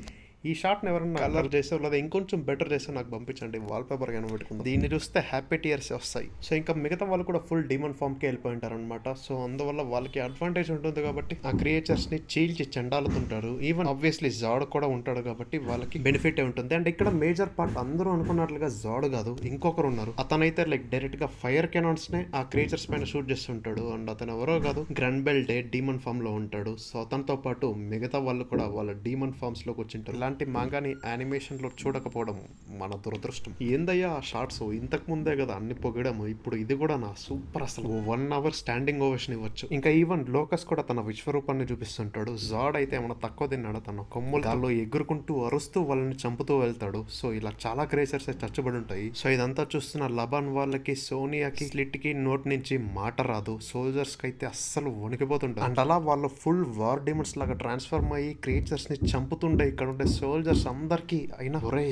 ఈ షాట్ని ఎవరైనా కలర్ చేసో లేదా ఇంకొంచెం బెటర్ చేసో నాకు పంపించండి, వాల్ పేపర్ కానీ పెట్టుకుందాం. దీన్ని చూస్తే హ్యాపీ టీయర్స్ వస్తాయి. సో ఇంకా మిగతా వాళ్ళు కూడా ఫుల్ డీమన్ ఫామ్కి వెళ్ళిపోయి ఉంటారు అనమాట. సో అందువల్ల వాళ్ళకి అడ్వాంటేజ్ ఉంటుంది కాబట్టి ఆ క్రియేచర్స్ని చీల్చి చెండాలుతుంటారు. ఈవెన్ ఆబ్వియస్లీ జాడ్ కూడా ఉంటాడు కాబట్టి వాళ్ళకి బెనిఫిట్ ఉంటుంది. అండ్ ఇక్కడ మేజర్ పార్ట్ అందరూ అనుకున్నట్లుగా జాడ్ కాదు, ఇంకొకరు ఉన్నారు. అతనైతే లైక్ డైరెక్ట్ గా ఫైర్ కెనాన్స్ నే ఆ క్రియేచర్స్ పైన షూట్ చేస్తుంటాడు. అండ్ అతను ఎవరో కాదు, గ్రన్బెల్డే డీమన్ ఫామ్ లో ఉంటాడు. సో అతనితో పాటు మిగతా వాళ్ళు కూడా వాళ్ళ డీమన్ ఫామ్స్ లోకి వచ్చింటారు. ఇలాంటి మాంగాని యానిమేషన్ లో చూడకపోవడం మన దురదృష్టం. ఏందయ్యా ఆ షార్ట్స్, ఇంతకు ముందే కదా అన్ని పొగడము, ఇప్పుడు ఇది కూడా నా సూపర్. అసలు 1 hour స్టాండింగ్ ఓవేషన్ ఇవ్వచ్చు. ఇంకా ఈవెన్ లోకస్ కూడా తన విశ్వరూపాన్ని చూపిస్తుంటాడు. జాడ్ అయితే ఏమన్నా తక్కువ తిన్నాడు, తన కొమ్ములు దానిలో ఎగురుకుంటూ అరుస్తూ వాళ్ళని చంపుతూ వెళ్తాడు. సో ఇలా చాలా క్రేచర్స్ చచ్చబడి ఉంటాయి. సో ఇదంతా చూస్తున్న లబాన్ వాళ్ళకి, సోనియాకి, స్లిట్ కి నోట్ నుంచి మాట రాదు. సోల్జర్స్ కి అయితే అస్సలు వణికిపోతుంటారు. అండ్ అలా వాళ్ళు ఫుల్ వార్ డీమన్స్ లాగా ట్రాన్స్ఫార్మ్ అయ్యి క్రియేచర్స్ ని చంపుతుండే ఇక్కడ ఉండే సోల్జర్స్ అందరికీ అయినా ఒరే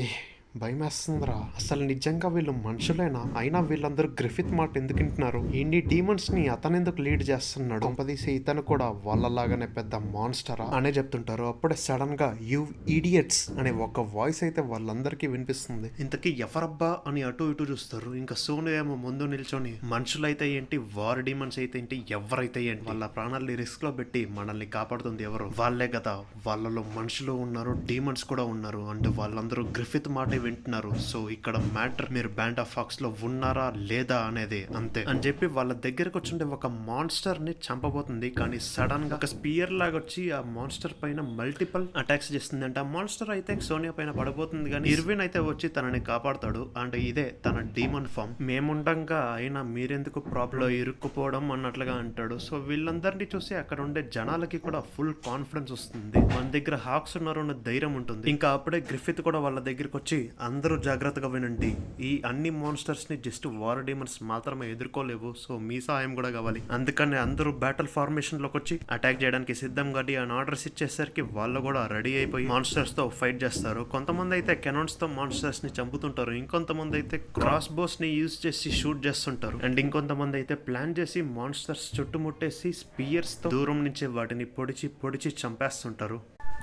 భయమేస్తుందిరా, అసలు నిజంగా వీళ్ళు మనుషులేనా? అయినా వీళ్ళందరూ గ్రిఫిత్ మాట ఎందుకు వింటున్నారు? ఇన్ని డీమన్స్ ని అతనెందుకు లీడ్ చేస్తున్నాడు? కొంపదీసి ఇతను కూడా వాళ్ళలాగానే పెద్ద మాన్స్టరా అనే చెప్తుంటారు. అప్పుడే సడన్ గా యూ ఇడియట్స్ అనే ఒక వాయిస్ అయితే వాళ్ళందరికీ వినిపిస్తుంది. ఇంతకీ ఎవరబ్బా అని అటు ఇటు చూస్తారు. ఇంకా సోను ఏమో ముందు నిల్చొని మనుషులైతే ఏంటి, వార్ డీమన్స్ అయితే ఏంటి, ఎవరైతే ఏంటి, వాళ్ళ ప్రాణాలని రిస్క్ లో పెట్టి మనల్ని కాపాడుతుంది ఎవరు? వాళ్ళే కదా. వాళ్ళలో మనుషులు ఉన్నారు, డీమన్స్ కూడా ఉన్నారు. అంటే వాళ్ళందరూ గ్రిఫిత్ మాట వింటున్నారు. సో ఇక్కడ మ్యాటర్ మీరు బ్యాండ్ ఆఫ్ హాక్స్ లో ఉన్నారా లేదా అనేది అంతే అని చెప్పి వాళ్ళ దగ్గరకు వచ్చి ఒక మాన్స్టర్ ని చంపబోతుంది. కానీ సడన్ గా ఒక స్పియర్ లాగా వచ్చి ఆ మాన్స్టర్ పైన మల్టిపుల్ అటాక్స్ చేస్తుంది. అంటే ఆ మాన్స్టర్ అయితే సోనియా పైన పడబోతుంది, కానీ ఇర్విన్ అయితే వచ్చి తనని కాపాడతాడు. అండ్ ఇదే తన డీమన్ ఫామ్. మేముండంగా అయినా మీరెందుకు ప్రాబ్లం ఇరుక్కుపోవడం అన్నట్లుగా అంటాడు. సో వీళ్ళందరినీ చూసి అక్కడ ఉండే జనాలకి కూడా ఫుల్ కాన్ఫిడెన్స్ వస్తుంది. మన దగ్గర హాక్స్ ఉన్నారు అన్న ధైర్యం ఉంటుంది. ఇంకా అప్పుడే గ్రిఫిత్ కూడా వాళ్ళ దగ్గరికి వచ్చి అందరూ జాగ్రత్తగా వినండి, ఈ అన్ని మాన్స్టర్స్ ని జస్ట్ వార్ డీమన్స్ మాత్రమే ఎదుర్కోలేవు. సో మీ సహాయం కూడా కావాలి. అందుకని అందరూ బ్యాటిల్ ఫార్మేషన్ లోకి వచ్చి అటాక్ చేయడానికి సిద్ధం కాడి అని ఆర్డర్స్ ఇచ్చేసరికి వాళ్ళు కూడా రెడీ అయిపోయి మాన్స్టర్స్ తో ఫైట్ చేస్తారు. కొంతమంది అయితే కెనాన్స్ తో మాన్స్టర్స్ ని చంపుతుంటారు. ఇంకొంతమంది అయితే క్రాస్ బోస్ ని యూజ్ చేసి షూట్ చేస్తుంటారు. అండ్ ఇంకొంతమంది అయితే ప్లాన్ చేసి మాన్స్టర్స్ చుట్టుముట్టేసి స్పియర్స్ తో దూరం నుంచి వాటిని పొడిచి చంపేస్తుంటారు.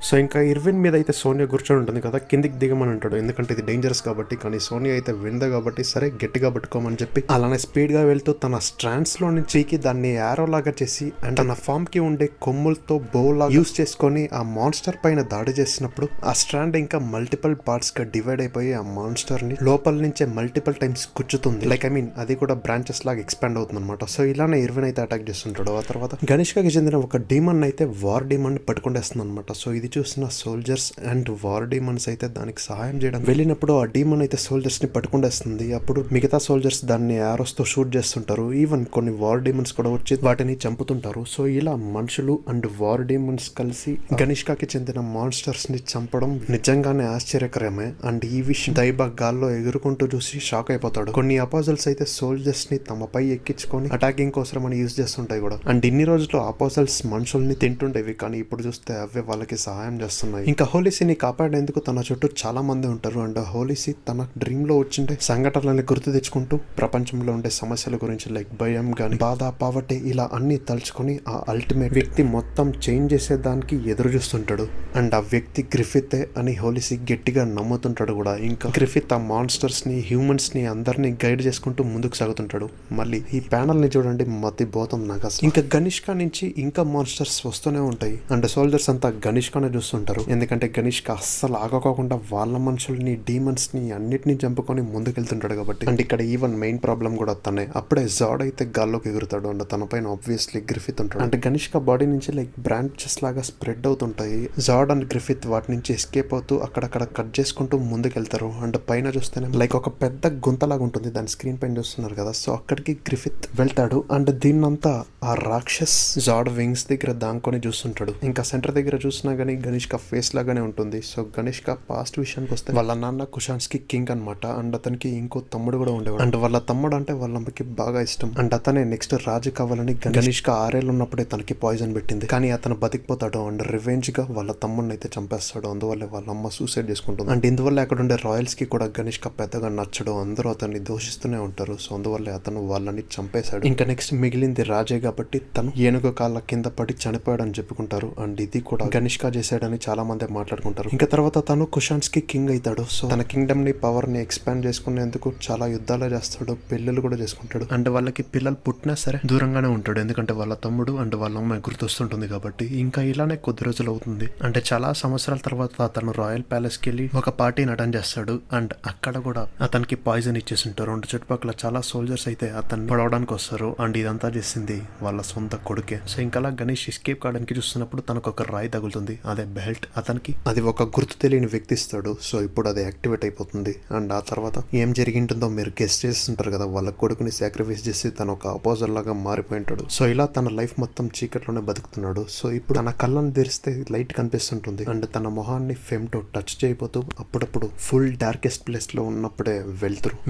సో ఇంకా ఇర్విన్ మీద అయితే సోనియా కూర్చొని ఉంటుంది కదా, కిందికి దిగమని అంటాడు. ఎందుకంటే ఇది డేంజరస్ కాబట్టి. కానీ సోనియా అయితే వింది కాబట్టి సరే గట్టిగా పట్టుకోమని చెప్పి అలానే స్పీడ్ గా వెళ్తూ తన స్ట్రాండ్స్ లో నుంచి దాన్ని యారో లాగా చేసి అండ్ తన ఫామ్ కి ఉండే కొమ్ములతో బౌలా యూస్ చేసుకొని ఆ మాన్స్టర్ పైన దాడి చేసినప్పుడు ఆ స్ట్రాండ్ ఇంకా మల్టిపుల్ పార్ట్స్ గా డివైడ్ అయిపోయి ఆ మాన్స్టర్ ని లోపల నుంచే మల్టిపుల్ టైమ్స్ గుచ్చుతుంది. లైక్ అది కూడా బ్రాంచెస్ లాగా ఎక్స్పాండ్ అవుతుంది అనమాట. సో ఇలానే ఇర్విన్ అయితే అటాక్ చేస్తుంటాడు. ఆ తర్వాత గనిష్కాకి చెందిన ఒక డీమన్ అయితే వార్ డీమన్ పట్టుకుంటేస్తుంది అనమాట. సో ఇది చూసిన సోల్జర్స్ అండ్ వార్ డీమన్స్ అయితే దానికి సహాయం చేయడం వెళ్ళినప్పుడు ఆ డీమన్ అయితే సోల్జర్స్ ని పట్టుకుంటేస్తుంది. అప్పుడు మిగతా సోల్జర్స్ దాన్ని యారోస్ తో షూట్ చేస్తుంటారు. ఈవెన్ కొన్ని వార్ డీమన్స్ కూడా వచ్చి వాటిని చంపుతుంటారు. సో ఇలా మనుషులు అండ్ వార్ డీమన్స్ కలిసి గనిష్కాకి చెందిన మాన్స్టర్స్ ని చంపడం నిజంగానే ఆశ్చర్యకరమే. అండ్ ఈ విషయం దైబ గాల్లో ఎగురుకుంటూ చూసి షాక్ అయిపోతాడు. కొన్ని అపోజల్స్ అయితే సోల్జర్స్ ని తమపై ఎక్కించుకొని అటాకింగ్ కోసం అని యూజ్ చేస్తుంటాయి కూడా. అండ్ ఇన్ని రోజులు అపోజల్స్ మనుషుల్ని తింటుండేవి, కానీ ఇప్పుడు చూస్తే అవే వాళ్ళకి సహాయం చేస్తున్నాయి. ఇంకా హోలీసీని కాపాడేందుకు తన చుట్టూ చాలా మంది ఉంటారు. అండ్ హోలీసీ తన డ్రీమ్ లో వచ్చిండే సంఘటనలని గుర్తు తెచ్చుకుంటూ ప్రపంచంలో ఉండే సమస్యల గురించి లైక్ భయం గాని, బాధ, పావర్టీ ఇలా అన్ని తలుచుకొని ఆ అల్టిమేట్ వ్యక్తి మొత్తం చేంజ్ చేసేదానికి ఎదురు చూస్తుంటాడు. అండ్ ఆ వ్యక్తి గ్రిఫితే అని హోలీసీ గట్టిగా నమ్ముతుంటాడు కూడా. ఇంకా గ్రిఫిత్ ఆ మాన్స్టర్స్ ని, హ్యూమన్స్ ని అందరినీ గైడ్ చేసుకుంటూ ముందుకు సాగుతుంటాడు. మళ్ళీ ఈ ప్యానల్ ని చూడండి, మతి పోతుంది నాకు అసలు. ఇంకా గనిష్కా నుంచి ఇంకా మాన్స్టర్స్ వస్తూనే ఉంటాయి. అండ్ సోల్జర్స్ అంతా గనిష్కా గనిష్కనే చూస్తుంటారు. ఎందుకంటే గనిష్క అస్సలు ఆగకోకుండా వాళ్ళ మనుషుల్ని డీమన్స్ ని అన్నిటిని చంపుకొని ముందుకెళ్తుంటాడు కాబట్టి. అండ్ ఇక్కడ ఈవెన్ మెయిన్ ప్రాబ్లం కూడా తనే. అప్పుడే జాడ్ అయితే గాల్లోకి ఎగురుతాడు అండ్ తన పైన ఆబ్వియస్లీ గ్రిఫిత్ ఉంటాడు. అంటే గనిష్క బాడీ నుంచి లైక్ బ్రాంచెస్ లాగా స్ప్రెడ్ అవుతుంటాయి. జాడ్ అండ్ గ్రిఫిత్ వాటి నుంచి ఎస్కేప్ అవుతూ అక్కడక్కడ కట్ చేసుకుంటూ ముందుకెళ్తారు. అండ్ పైన చూస్తేనే లైక్ ఒక పెద్ద గుంతలాగా ఉంటుంది, దాని స్క్రీన్ పైన చూస్తున్నారు కదా. సో అక్కడికి గ్రిఫిత్ వెళ్తాడు అండ్ దీన్నంతా ఆ రాక్షస్ జాడ్ వింగ్స్ దగ్గర దాంకొని చూస్తుంటాడు. ఇంకా సెంటర్ దగ్గర చూసినా గానీ గనిష్క ఫేస్ లాగానే ఉంటుంది. సో గనిష్క పాస్ట్ విషయానికి వస్తే వాళ్ళ నాన్న కుషాన్స్కి కింగ్ అనమాట. అండ్ అతనికి ఇంకో తమ్ముడు కూడా ఉండేవాడు. అండ్ వాళ్ళ తమ్ముడు అంటే వాళ్ళ అమ్మకి బాగా ఇష్టం. అండ్ అతనే నెక్స్ట్ రాజు కావాలని గనిష్క 6 ఏళ్ళు ఉన్నప్పుడే తనకి పాయిజన్ పెట్టింది. కానీ అతను బతికిపోతాడు అండ్ రివెంజ్ గా వాళ్ళ తమ్ముడిని అయితే చంపేస్తాడు. అందువల్ల వాళ్ళ అమ్మ సూసైడ్ చేసుకుంటుంది. అండ్ ఇందువల్ల అక్కడ ఉండే రాయల్స్ కి కూడా గనిష్క పెద్దగా నచ్చడు. అందరూ అతన్ని దూషిస్తూనే ఉంటారు. సో అందువల్ల అతను వాళ్ళని చంపేశాడు. ఇంకా నెక్స్ట్ మిగిలింది రాజే కాబట్టి తను ఏనుగు కాళ్ళ కింద పడి చనిపోయాడు అని చెప్పుకుంటారు. అండ్ ఇది కూడా గనిష్క చేశాడని చాలా మంది మాట్లాడుకుంటారు. ఇంకా తర్వాత తను కుషాన్స్ కి కింగ్ అవుతాడు. సో తన కింగ్డమ్ ని పవర్ ని ఎక్స్పాండ్ చేసుకునేందుకు చాలా యుద్ధాలు చేస్తాడు, పెళ్ళిళ్ళు కూడా చేసుకుంటాడు. అండ్ వాళ్ళకి పిల్లలు పుట్టినా సరే దూరంగానే ఉంటాడు. ఎందుకంటే వాళ్ళ తమ్ముడు అండ్ వాళ్ళ అమ్మ గుర్తొస్తుంటుంది కాబట్టి. ఇంకా ఇలానే కొద్ది రోజులు అవుతుంది. అంటే చాలా సంవత్సరాల తర్వాత అతను రాయల్ ప్యాలెస్ కి వెళ్ళి ఒక పార్టీని అటెండ్ చేస్తాడు. అండ్ అక్కడ కూడా అతనికి పాయిజన్ ఇచ్చేసి ఉంటారు. అండ్ చుట్టుపక్కల చాలా సోల్జర్స్ అయితే అతన్ని పడవడానికి వస్తారు. అండ్ ఇదంతా చేసింది వాళ్ళ సొంత కొడుకే. సో ఇంకా గణేష్ ఎస్కేప్ కావడానికి చూస్తున్నప్పుడు తనకు ఒక రాయి తగులుతుంది, అదే బెల్ట్. అతనికి అది ఒక గుర్తు తెలియని వ్యక్తి ఇస్తాడు. సో ఇప్పుడు అది యాక్టివేట్ అయిపోతుంది. అండ్ ఆ తర్వాత ఏం జరిగింటుందో మీరు గెస్ట్ చేస్తుంటారు కదా. వాళ్ళ కొడుకుని సాక్రిఫైస్ చేసి తను ఒక అపోజర్ లాగా మారిపోయి ఉంటాడు. సో ఇలా తన లైఫ్ మొత్తం చీకట్లోనే బతుకుతున్నాడు. సో ఇప్పుడు తన కళ్ళను తెరిస్తే లైట్ కనిపిస్తుంటుంది. అండ్ తన మొహాన్ని ఫెమ్టో టచ్ చేయబోతూ అప్పుడప్పుడు ఫుల్ డార్కెస్ట్ ప్లేస్ లో ఉన్నప్పుడే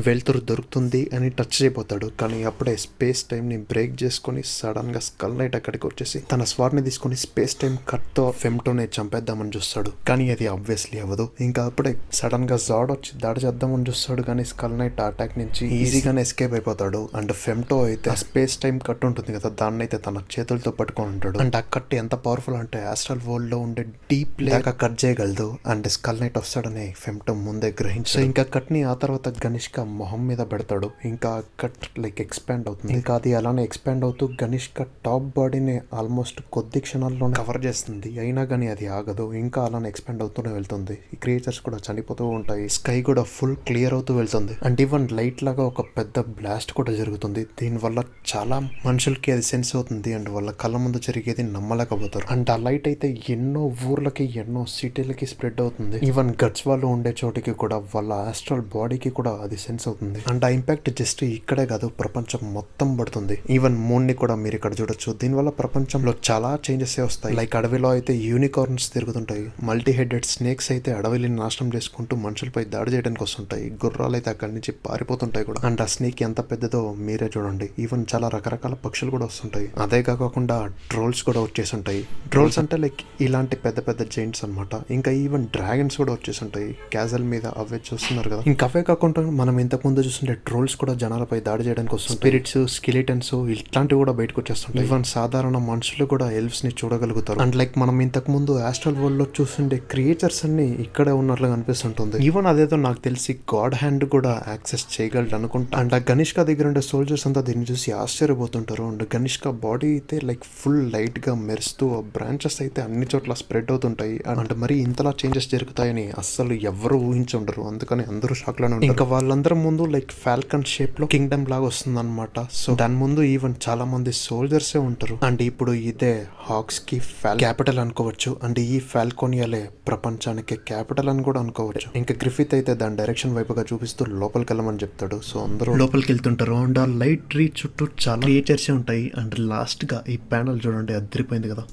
వెలుతురు దొరుకుతుంది అని టచ్ చేయబోతాడు. కానీ అప్పుడే స్పేస్ టైం ని బ్రేక్ చేసుకుని సడన్ గా స్కల్ నైట్ అక్కడికి వచ్చేసి తన స్వార్ని తీసుకుని స్పేస్ టైం కట్ తో ఫెమ్టోనే చంపేద్దామని చూస్తాడు. కానీ అది ఆబ్వియస్లీ అవ్వదు. ఇంకా అప్పుడే సడన్ గా జాడ్ వచ్చి దాడి చేద్దామని చూస్తాడు. కానీ స్కల్ నైట్ అటాక్ నుంచి ఈజీగానే ఎస్కేప్ అయిపోతాడు. అండ్ ఫెమ్టో అయితే స్పేస్ టైం కట్ ఉంటుంది కదా, దాన్ని అయితే తన చేతులతో పట్టుకొని ఉంటాడు. అండ్ ఆ కట్ ఎంత పవర్ఫుల్ అంటే ఆస్ట్రల్ వరల్డ్ లో ఉండే డీప్ లేక కట్ చేయగలదు. అండ్ స్కల్ నైట్ వస్తాడని ఫెమ్టో ముందే గ్రహించి సో ఇంకా కట్ ని ఆ తర్వాత గనిష్క మొహం మీద పెడతాడు. ఇంకా కట్ లైక్ ఎక్స్పాండ్ అవుతుంది. ఇంకా అది అలానే ఎక్స్పాండ్ అవుతూ గనిష్క టాప్ బాడీని ఆల్మోస్ట్ కొద్ది క్షణాల్లో కవర్ చేస్తుంది. అయినా కానీ అది ఆగదు. ఇంకా అలానే ఎక్స్పాండ్ అవుతూనే వెళ్తుంది. ఈ క్రియేచర్స్ కూడా చనిపోతూ ఉంటాయి. స్కై కూడా ఫుల్ క్లియర్ అవుతూ వెళ్తుంది. అండ్ ఈవెన్ లైట్ లాగా ఒక పెద్ద బ్లాస్ట్ కూడా జరుగుతుంది. దీనివల్ల చాలా మనుషులకి అది సెన్స్ అవుతుంది. అండ్ వాళ్ళ కళ్ళ ముందు జరిగేది నమ్మలేకపోతారు. అండ్ ఆ లైట్ అయితే ఎన్నో ఊర్లకి ఎన్నో సిటీలకి స్ప్రెడ్ అవుతుంది. ఈవెన్ గట్స్ వాళ్ళు ఉండే చోటికి కూడా వాళ్ళ ఆస్ట్రల్ బాడీకి కూడా అది సెన్స్ అవుతుంది. అండ్ ఆ ఇంపాక్ట్ జస్ట్ ఇక్కడే కాదు, ప్రపంచం మొత్తం పడుతుంది. ఈవెన్ మూన్ ని కూడా మీరు ఇక్కడ చూడొచ్చు. దీనివల్ల ప్రపంచంలో చాలా చేంజెస్ వస్తాయి. లైక్ అడవిలో అయితే యూనికార్న్స్ తిరుగుతుంటాయి. మల్టీ హెడెడ్ స్నేక్స్ అయితే అడవిని నాశనం చేసుకుంటూ మనుషులపై దాడి చేయడానికి వస్తుంటాయి. గుర్రాలు అయితే అక్కడి నుంచి పారిపోతుంటాయి కూడా. అండ్ ఆ స్నేక్ ఎంత పెద్దదో మీరే చూడండి. ఈవెన్ చాలా రకరకాల పక్షులు కూడా వస్తుంటాయి. అదే కాకుండా ట్రోల్స్ కూడా వచ్చేసి ఉంటాయి. ట్రోల్స్ అంటే లైక్ ఇలాంటి పెద్ద పెద్ద జైంట్స్ అనమాట. ఇంకా ఈవెన్ డ్రాగన్స్ కూడా వచ్చేసి ఉంటాయి క్యాజల్ మీద. అవే చూస్తున్నారు కదా. ఇంకా అవే కాకుండా మనం ఇంతకు ముందు చూస్తుంటే ట్రోల్స్ కూడా జనాలపై దాడి చేయడానికి వస్తుంది. స్పిరిట్స్, స్కెలిటన్స్ ఇట్లాంటివి కూడా బయటకు వచ్చేస్తుంటాయి. ఈవెన్ సాధారణ మనుషులు కూడా ఎల్ఫ్స్ ని చూడగలుగుతారు. అండ్ లైక్ మనం ఇంతకు ముందు ఆస్ట్రల్ వరల్డ్ లో చూస్తుండే క్రియేచర్స్ అన్ని ఇక్కడే ఉన్నట్లుగా అనిపిస్తుంటుంది. ఈవెన్ అదేదో నాకు తెలిసి గాడ్ హ్యాండ్ కూడా యాక్సెస్ చేయగలడు అనుకుంటా. అండ్ ఆ గనిష్క దగ్గర ఉండే సోల్జర్స్ అంతా దీన్ని చూసి ఆశ్చర్యపోతుంటారు. అండ్ గనిష్క బాడీ అయితే లైక్ ఫుల్ లైట్ గా మెరుస్తూ బ్రాంచెస్ అయితే అన్ని చోట్ల స్ప్రెడ్ అవుతుంటాయి. అండ్ మరి ఇంతలా చేంజెస్ జరుగుతాయని అస్సలు ఎవరు ఊహించుండరు. అందుకని అందరూ షాక్ లోనే ఉంటారు. ఇంకా వాళ్ళందరి ముందు లైక్ ఫాల్కన్ షేప్ లో కింగ్డమ్ లాగా వస్తుంది అనమాట. సో దాని ముందు ఈవెన్ చాలా మంది సోల్జర్సే ఉంటారు. అండ్ ఇప్పుడు ఇదే హాక్స్ కి క్యాపిటల్ అనుకోవచ్చు. అండ్ ఈ ఫాల్కోనియాలే ప్రపంచానికి క్యాపిటల్ అని కూడా అనుకోవచ్చు. ఇంకా గ్రిఫిత్ అయితే దాని డైరెక్షన్ వైపుగా చూపిస్తూ లోపలికి వెళ్ళమని చెప్తాడు. సో అందరూ లోపలికి వెళ్తుంటారు. అండ్ ఆ లైట్ ట్రీ చుట్టూ చాలా క్రియేచర్స్ ఉంటాయి. అండ్ లాస్ట్ గా ఈ ప్యానల్ చూడండి, అదిరిపోయింది కదా.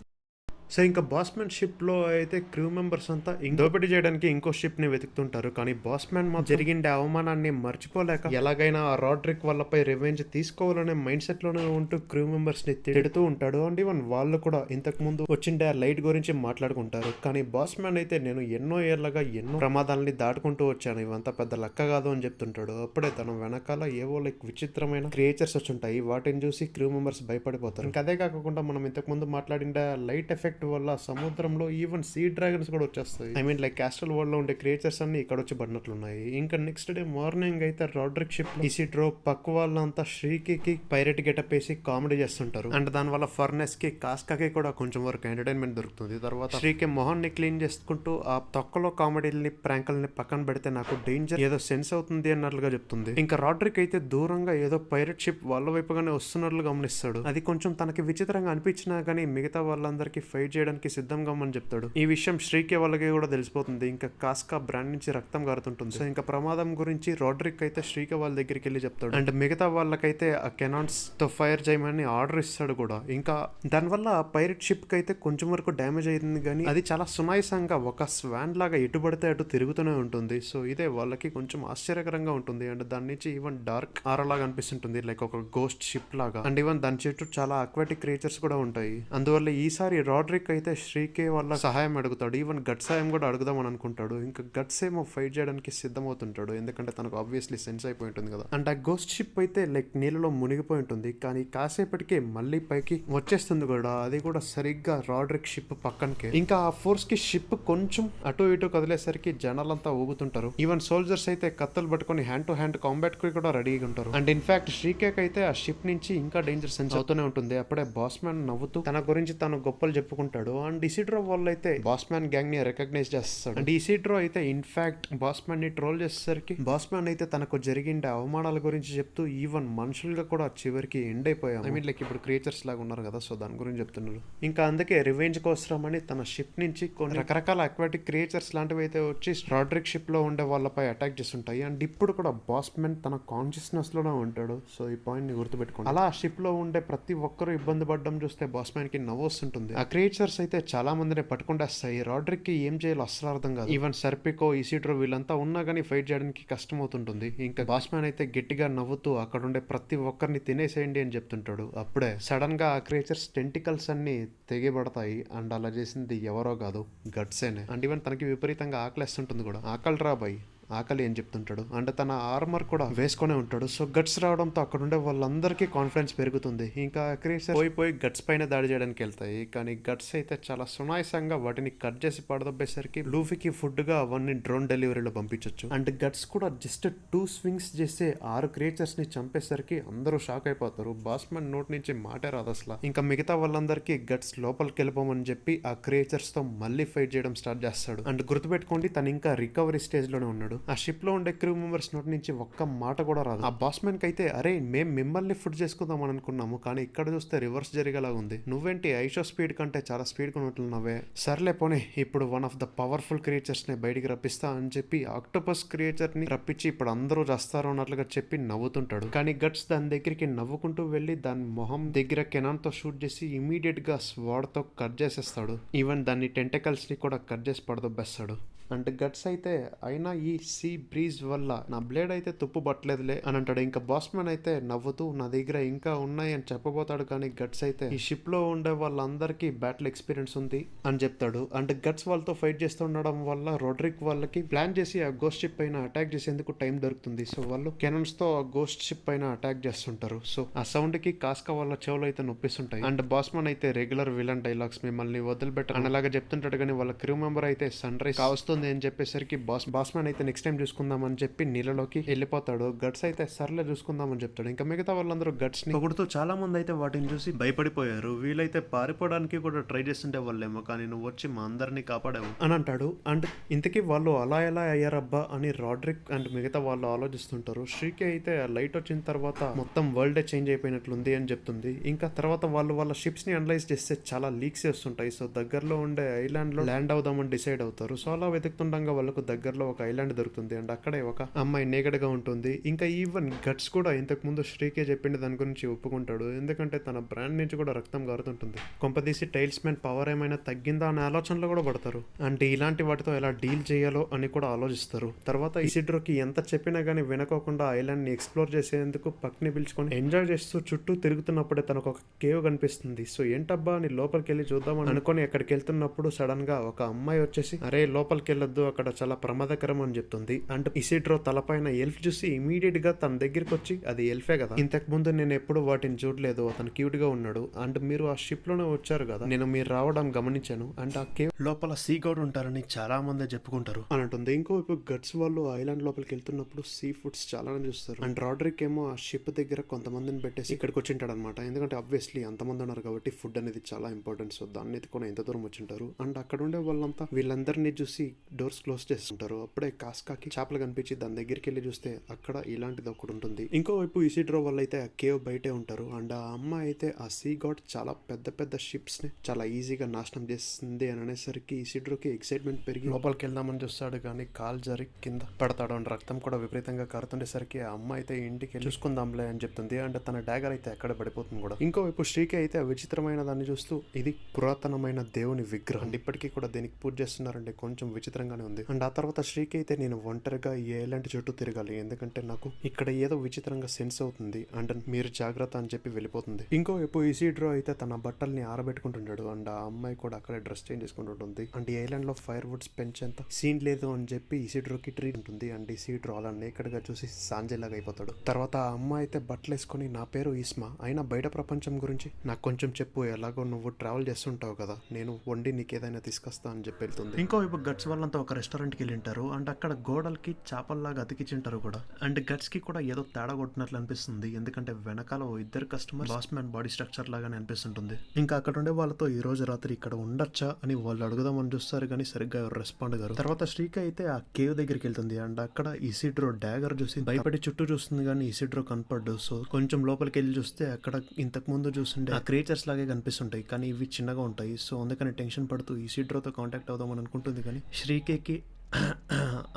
సో ఇంకా బాస్మెన్ షిప్ లో అయితే క్రూ మెంబర్స్ అంతా దోపిడీ చేయడానికి ఇంకో షిప్ ని వెతుకుతుంటారు. కానీ బాస్మెన్ మా జరిగిండే అవమానాన్ని మర్చిపోలేక ఎలాగైనా ఆ రాడ్రిక్ వాళ్ళపై రివెంజ్ తీసుకోవాలనే మైండ్ సెట్ లోనే ఉంటూ క్రూ మెంబర్స్ ని తిడుతూ ఉంటాడు. అండ్ ఈవెన్ వాళ్ళు కూడా ఇంతకు ముందు వచ్చిండే ఆ లైట్ గురించి మాట్లాడుకుంటారు. కానీ బాస్మెన్ అయితే నేను ఎన్నో ఏళ్లగా ఎన్నో ప్రమాదాలని దాటుకుంటూ వచ్చాను, ఇవంతా పెద్ద లెక్క కాదు అని చెప్తుంటాడు. అప్పుడే తన వెనకాల ఏవో లైక్ విచిత్రమైన క్రియేచర్స్ వచ్చుంటాయి. వాటిని చూసి క్రూ మెంబర్స్ భయపడిపోతారు. ఇంకా అదే కాకుండా మనం ఇంతకు ముందు మాట్లాడిండే లైట్ ఎఫెక్ట్ ఎఫెక్ట్ వల్ల సముద్రంలో ఈవెన్ సీ డ్రాగన్స్ కూడా వచ్చేస్తాయి. I mean like castle world లో ఉండే క్రియేచర్స్ అన్ని ఇక్కడ వచ్చి పడినట్లున్నాయి. ఇంకా నెక్స్ట్ డే మార్నింగ్ అయితే రాడ్రిక్ షిప్ ఇసిడ్రో పక్క వాళ్ళంతా శ్రీకి పైరెట్ గెటప్ వేసి కామెడీ చేస్తుంటారు. అండ్ దాని వల్ల ఫర్నెస్ కి కాస్కాకి కూడా కొంచెం వరకు ఎంటర్టైన్మెంట్ దొరుకుతుంది. తర్వాత శ్రీకి మొహాన్ని క్లీన్ చేసుకుంటూ ఆ తొక్కలో కామెడీని ప్రాంకుల్ని పక్కన పెడితే నాకు డేంజర్ ఏదో సెన్స్ అవుతుంది అన్నట్లుగా చెప్తుంది. ఇంకా రాడ్రిక్ అయితే దూరంగా ఏదో పైరెట్ షిప్ వాళ్ళ వైపుగానే వస్తున్నట్లు గమనిస్తాడు. అది కొంచెం తనకి విచిత్రంగా అనిపించినా గానీ మిగతా వాళ్ళందరికీ ఫైట్ చేయడానికి సిద్ధంగా అని చెప్తాడు. ఈ విషయం శ్రీకే వాళ్ళకి కూడా తెలిసిపోతుంది. ఇంకా కాస్కా బ్రాండ్ నుంచి రక్తం కారుతుంటుంది. సో ఇంకా ప్రమాదం గురించి రాడ్రిక్ అయితే శ్రీకే వాళ్ళ దగ్గరికి వెళ్ళి చెప్తాడు. అండ్ మిగతా వాళ్ళకైతే ఆ కెనాన్స్ తో ఫైర్ చేయమని ఆర్డర్ ఇస్తాడు కూడా. ఇంకా దానివల్ల ఆ పైరెట్ షిప్ కి అయితే కొంచెం వరకు డ్యామేజ్ అయింది కానీ అది చాలా సునాయసంగా ఒక స్వాన్ లాగా ఎటు పడితే అటు తిరుగుతూనే ఉంటుంది. సో ఇదే వాళ్ళకి కొంచెం ఆశ్చర్యకరంగా ఉంటుంది. అండ్ దాని నుంచి ఈవెన్ డార్క్ ఆరా లాగా అనిపిస్తుంటుంది, లైక్ ఒక గోస్ట్ షిప్ లాగా. అండ్ ఈవెన్ దాని చుట్టూ చాలా అక్వాటిక్ క్రియేచర్స్ కూడా ఉంటాయి. అందువల్ల ఈసారి రాడ్రిక్ అయితే శ్రీకే వాళ్ళ సహాయం అడుగుతాడు. ఈవెన్ గట్ సాయం కూడా అడుగుదామని అనుకుంటాడు. ఇంకా గట్స్ ఏమో ఫైట్ చేయడానికి సిద్ధమవుతుంటాడు, ఎందుకంటే తనకు ఆబ్వియస్లీ సెన్స్ అయిపోయి ఉంటుంది కదా. అండ్ ఆ గోస్ట్ షిప్ అయితే లైక్ నీళ్ళలో మునిగిపోయి ఉంటుంది, కానీ కాసేపటికే మళ్ళీ పైకి వచ్చేస్తుంది కూడా. అది కూడా సరిగ్గా రాడ్రిక్ షిప్ పక్కనకే. ఇంకా ఆ ఫోర్స్ కి షిప్ కొంచెం అటు ఇటు కదిలేసరికి జనాలంతా ఊగుతుంటారు. ఈవెన్ సోల్జర్స్ అయితే కత్తులు పట్టుకొని హ్యాండ్ టు హ్యాండ్ కాంబాట్ కి కూడా రెడీగా ఉంటారు. అండ్ ఇన్ఫాక్ట్ శ్రీకేక్ అయితే ఆ షిప్ నుంచి ఇంకా డేంజర్ సెన్స్ అవుతూనే ఉంటుంది. అప్పుడే బాస్ మ్యాన్ నవ్వుతూ తన గురించి తను గొప్పలు చెప్పుకుంటాడు. అండ్ ఇసిడ్రో వాళ్ళు అయితే బాస్ మ్యాన్ గ్యాంగ్ ని రికగ్నైజ్ చేస్తాడు. అండ్ ఇసిడ్రో అయితే ఇన్ఫాక్ట్ బాస్ మ్యాన్ ని ట్రోల్ చేసేసరికి బాస్ మ్యాన్ అయితే తనకు జరిగిండే అవమానాల గురించి చెప్తూ ఈవెన్ మనుషులుగా కూడా చివరికి ఎండ్ అయిపోయాం. ఐ మీన్ లైక్ ఇప్పుడు క్రియేచర్స్ లాగా ఉన్నారు కదా, సో దాని గురించి చెప్తున్నారు. ఇంకా అందుకే రివెంజ్ కోసమని తన షిప్ నుంచి కొన్ని రకరకాల అక్వాటిక్ క్రియేచర్స్ లాంటివి అయితే వచ్చి రాడ్రిక్ షిప్ లో ఉండే వాళ్ళపై అటాక్ చేస్తుంటాయి. అండ్ ఇప్పుడు కూడా బాస్ మ్యాన్ తన కాన్షియస్నెస్ లోనే ఉంటాడు. సో ఈ పాయింట్ ని గుర్తుపెట్టుకోండి. అలా షిప్ లో ఉండే ప్రతి ఒక్కరు ఇబ్బంది పడడం చూస్తే బాస్ మ్యాన్ కి నవ్వు వస్తుంటుంది. ఆ క్రియేచర్స్ అయితే చాలా మందిని పట్టుకుంటేస్తాయి. రాడ్రిక్ కి ఏం చేయాలో అసలు అర్థం కాదు. ఈవెన్ సర్పికో ఇసిడ్రో వీళ్ళంతా ఉన్నా గానీ ఫైట్ చేయడానికి కష్టం అవుతుంటుంది. ఇంకా బాస్ మ్యాన్ అయితే గట్టిగా నవ్వుతూ అక్కడ ఉండే ప్రతి ఒక్కరిని తినేసేయండి అని చెప్తుంటాడు. అప్పుడే సడన్ గా ఆ క్రియేచర్స్ టెంటికల్స్ అన్ని తెగిపడతాయి. అండ్ అలా చేసింది ఎవరో కాదు, గట్సేనే. అండ్ ఈవెన్ తనకి విపరీతంగా ఆకలిస్తుంటుంది కూడా. ఆకలి రాబాయి ఆకలి అని చెప్తుంటాడు. అండ్ తన ఆర్మర్ కూడా వేసుకునే ఉంటాడు. సో గట్స్ రావడంతో అక్కడ ఉండే వాళ్ళందరికీ కాన్ఫిడెన్స్ పెరుగుతుంది. ఇంకా క్రియేచర్ పోయి గట్స్ పైన దాడి చేయడానికి వెళ్తాయి. కానీ గట్స్ అయితే చాలా సునాయసంగా వాటిని కట్ చేసి పడదొబ్బేసరికి లూఫీకి ఫుడ్ గా అవన్నీ డ్రోన్ డెలివరీలో పంపించవచ్చు. అండ్ గట్స్ కూడా జస్ట్ 2 స్వింగ్స్ చేసి 6 క్రియేచర్స్ ని చంపేసరికి అందరూ షాక్ అయిపోతారు. బాస్ మ్యాన్ నోట్ నుంచి మాటే రాదు అసలు. ఇంకా మిగతా వాళ్ళందరికీ గట్స్ లోపలికి వెళ్ళిపోమని చెప్పి ఆ క్రియేచర్స్ తో మళ్ళీ ఫైట్ చేయడం స్టార్ట్ చేస్తాడు. అండ్ గుర్తుపెట్టుకోండి, తను ఇంకా రికవరీ స్టేజ్ లోనే ఉన్నాడు. ఆ షిప్ లో ఉండే క్రూ మెంబర్స్ నోటి నుంచి ఒక్క మాట కూడా రాదు. ఆ బాస్ మ్యాన్ కి అయితే అరే మేము మిమ్మల్ని ఫుడ్ చేసుకుందాం అని అనుకున్నాము, కానీ ఇక్కడ చూస్తే రివర్స్ జరిగేలా ఉంది. నువ్వేంటి ఐషో స్పీడ్ కంటే చాలా స్పీడ్ గా ఉన్నట్లున్నావే. సర్లే పోనీ, ఇప్పుడు one of the powerful creatures ని బయటికి రప్పిస్తా అని చెప్పి ఆక్టోపస్ క్రియేచర్ ని రప్పించి ఇప్పుడు అందరూ చేస్తారు అన్నట్లుగా చెప్పి నవ్వుతుంటాడు. కానీ గట్స్ దాని దగ్గరికి నవ్వుకుంటూ వెళ్లి దాని మొహం దగ్గర కెనాన్ తో షూట్ చేసి ఇమీడియట్ గా స్వాడ్ తో కట్ చేసేస్తాడు. ఈవెన్ దాన్ని టెంటకల్స్ ని కూడా కట్ చేసి పడదొబ్బేస్తాడు. అంటే గట్స్ అయితే అయినా ఈ సీ బ్రీజ్ వల్ల నా బ్లేడ్ అయితే తుప్పు పట్టలేదులే అని అంటాడు. ఇంకా బాస్ మ్యాన్ అయితే నవ్వుతూ నా దగ్గర ఇంకా ఉన్నాయి అని చెప్పబోతాడు. కానీ గట్స్ అయితే ఈ షిప్ లో ఉండే వాళ్ళందరికీ బ్యాటిల్ ఎక్స్పీరియన్స్ ఉంది అని చెప్తాడు. అంటే గట్స్ వాళ్ళతో ఫైట్ చేస్తుండడం వల్ల రాడ్రిక్ వాళ్ళకి ప్లాన్ చేసి ఆ గోస్ట్ షిప్ పైన అటాక్ చేసేందుకు టైం దొరుకుతుంది. సో వాళ్ళు కెనన్స్ తో ఆ గోస్ట్ షిప్ పైన అటాక్ చేస్తుంటారు. సో ఆ సౌండ్ కి కాస్క వాళ్ళ చెవులు అయితే నొప్పిస్తుంటాయి. అండ్ బాస్ మ్యాన్ అయితే రెగ్యులర్ విలన్ డైలాగ్స్ మిమ్మల్ని వదిలిపెట్టారు అని అలాగా చెప్తుంటాడు. కానీ వాళ్ళ క్రూ మెంబర్ అయితే సన్ రైజ్ కావస్తుంది అని చెప్పేసరికి బాస్ మ్యాన్ అయితే నెక్స్ట్ టైం చూసుకుందాం అని చెప్పి నీళ్ళలోకి వెళ్ళిపోతాడు. గట్స్ అయితే సర్లే చూసుకుందాం అని చెప్తాడు. ఇంకా మిగతా వాళ్ళందరూ గట్స్ ని పొగుడుతూ చాలా మంది అయితే వాటిని చూసి భయపడిపోయారు. వీళ్ళైతే పారిపోవడానికి కూడా ట్రై చేస్తుంటే వాళ్ళేమో, కానీ నువ్వు వచ్చి మా అందరినీ కాపాడావు అని అంటాడు. అండ్ ఇంతకీ వాళ్ళు అలా ఎలా అయ్యారబ్బా అని రాడ్రిక్ అండ్ మిగతా వాళ్ళు ఆలోచిస్తుంటారు. శ్రీకి అయితే లైట్ వచ్చిన తర్వాత మొత్తం వరల్డే చేంజ్ అయిపోయినట్లుంది అని చెప్తుంది. ఇంకా తర్వాత వాళ్ళ షిప్స్ ని అనలైజ్ చేస్తే చాలా లీక్స్ చేస్తుంటాయి. సో దగ్గరలో ఉండే ఐలాండ్ లో ల్యాండ్ అవుదామని డిసైడ్ అవుతారు. సో అలా వెతుకుతుండగా వాళ్ళకు దగ్గరలో ఒక ఐలాండ్ దొరుకుతుంది. అండ్ అక్కడే ఒక అమ్మాయి నేగడ్ గా ఉంటుంది. ఇంకా ఈవెన్ గట్స్ కూడా ఇంతకు ముందు శ్రీకే చెప్పింది దాని గురించి ఒప్పుకుంటాడు. ఎందుకంటే తన బ్రాండ్ నుంచి కూడా రక్తం గారుతుంటుంది. కొంపదీసి టైల్స్ మ్యాన్ పవర్ ఏమైనా తగ్గిందా అనే ఆలోచనలో కూడా పడతారు. అంటే ఇలాంటి వాటితో ఎలా డీల్ చేయాలో అని కూడా ఆలోచిస్తారు. తర్వాత ఇసిడ్రోకి ఎంత చెప్పినా గానీ వినకోకుండా ఐలాండ్ ని ఎక్స్ప్లోర్ చేసేందుకు పక్ని పిలుచుకొని ఎంజాయ్ చేస్తూ చుట్టూ తిరుగుతున్నప్పుడే తనకు ఒక కేవ్ కనిపిస్తుంది. సో ఏంటబ్బా అని లోపలికి వెళ్ళి చూద్దామని అనుకొని అక్కడికి వెళ్తున్నప్పుడు సడన్ గా ఒక అమ్మాయి వచ్చేసి అరే లోపలికి వెళ్ళొద్దు, అక్కడ చాలా ప్రమాదకరం అని చెప్తుంది. అండ్ ఇసిడ్రో తలపైన ఎల్ఫ్ చూసి ఇమీడియట్ గా తన దగ్గరికి వచ్చి అది ఎల్ఫే కదా, ఇంతకు ముందు నేను ఎప్పుడు వాటిని చూడలేదు, అతను క్యూట్ గా ఉన్నాడు అండ్ మీరు ఆ షిప్ లోనే వచ్చారు కదా, నేను మీరు రావడం గమనించాను అండ్ ఆ కేవ్ లోపల సీ గాడ్ ఉంటారని చాలా మంది చెప్పుకుంటారు అని అంటుంది. ఇంకోవైపు గట్స్ వాళ్ళు ఐలాండ్ లోపలికి వెళ్తున్నప్పుడు సీ ఫుడ్స్ చాలానే చూస్తారు అండ్ రాడ్రిక్ ఏమో ఆ షిప్ దగ్గర కొంతమందిని పెట్టేసి ఇక్కడికి వచ్చింటాడు అనమాట. ఎందుకంటే ఆబ్వియస్లీ అంతమంది ఉన్నారు కాబట్టి ఫుడ్ అనేది చాలా ఇంపార్టెంట్. సో దాన్ని ఎత్తుకొని ఎంత దూరం వచ్చింటారు అండ్ అక్కడ ఉండే వాళ్ళంతా వీళ్ళందరినీ చూసి డోర్స్ క్లోజ్ చేస్తుంటారు. అప్పుడే కాస్కాకి చేపలు కనిపించి దాని దగ్గరికి వెళ్ళి చూస్తే అక్కడ ఇలాంటిది ఒకటి ఉంటుంది. ఇంకోవైపు ఇసిడ్రో వాళ్ళు అయితే ఆ కేవ్ బయటే ఉంటారు అండ్ ఆ అమ్మాయి అయితే ఆ సీ గాడ్ చాలా పెద్ద పెద్ద షిప్స్ ని చాలా ఈజీగా నాశనం చేస్తుంది అని అనేసరికి ఇసిడ్రోకి ఎక్సైట్మెంట్ పెరిగి లోపలికి వెళ్దామని చూస్తాడు కానీ కాల్ జరి కింద పడతాడు అండ్ రక్తం కూడా విపరీతంగా కారుతుండేసరికి ఆ అమ్మాయి అయితే ఇంటికి చూసుకుందాంలే అని చెప్తుంది అండ్ తన డాగర్ అయితే అక్కడ పడిపోతుంది కూడా. ఇంకోవైపు శ్రీకి అయితే విచిత్రమైన దాన్ని చూస్తూ ఇది పురాతనమైన దేవుని విగ్రహం అండ్ ఇప్పటికీ కూడా దీనికి పూజ చేస్తున్నారంటే కొంచెం విచిత్రంగానే ఉంది. అండ్ ఆ తర్వాత శ్రీకి అయితే నేను ఒంటరిగా ఎలాంటి చుట్టూ తిరగాలి, ఎందుకంటే నాకు ఇక్కడ ఏదో విచిత్రంగా సెన్స్ అవుతుంది అండ్ మీరు జాగ్రత్త అని చెప్పి వెళ్ళిపోతుంది. ఇంకోవైపు ఇసిడ్రో అయితే తన బట్టల్ని ఆరబెట్టుకుంటుంటాడు అండ్ ఆ అమ్మాయి కూడా అక్కడే డ్రెస్ చేంజ్ చేసుకుంటుంటుంది అండ్ ఈ ఐలాండ్ లో ఫైర్ వుడ్స్ పెంచేంత సీన్ లేదు అని చెప్పి ఇసిడ్రోకి ట్రీట్ ఉంటుంది అండ్ ఇసిడ్రో అలా నేకడ్ గా చూసి సాంజేలాగా అయిపోతాడు. తర్వాత ఆ అమ్మాయి అయితే బట్టలు వేసుకుని నా పేరు ఇస్మా, అయినా బయట ప్రపంచం గురించి నాకు కొంచెం చెప్పు, ఎలాగో నువ్వు ట్రావెల్ చేస్తుంటావు కదా, నేను వండి నీకేదైనా తీసుకొస్తా అని చెప్పి వెళ్తుంది. ఇంకోవైపు గట్స్ వాళ్ళంతా ఒక రెస్టారెంట్ కి వెళ్ళింటారు అండ్ అక్కడ గోడలకి చేపల్లాగా అతికించింటారు కూడా అండ్ గట్స్ కి కూడా ఏదో తేడా కొట్టినట్లు అనిపిస్తుంది. ఎందుకంటే వెనకాల ఇద్దరు customer boss man body structure లాగానే అనిపిస్తుంటుంది. ఇంకా అక్కడ ఉండే వాళ్ళతో ఈ రోజు రాత్రి ఇక్కడ ఉండొచ్చా అని వాళ్ళు అడుగుదామని చూస్తారు కానీ సరిగ్గా ఎవరు రెస్పాండ్ గారు. తర్వాత శ్రీక అయితే ఆ కేవ్ దగ్గరికి వెళ్తుంది అండ్ అక్కడ ఇసిడ్రో డాగర్ చూసి భయపడి చుట్టూ చూస్తుంది కానీ ఇసిడ్రో కనపడ్డు. సో కొంచెం లోపలికి వెళ్ళి చూస్తే అక్కడ ఇంతకు ముందు చూస్తుంటే ఆ క్రియేచర్స్ లాగే కనిపిస్తుంటాయి కానీ ఇవి చిన్నగా ఉంటాయి. సో అందుకని టెన్షన్ పడుతూ ఇసిడ్రోతో కాంటాక్ట్ అవుదామని అనుకుంటుంది కానీ శ్రీకేకి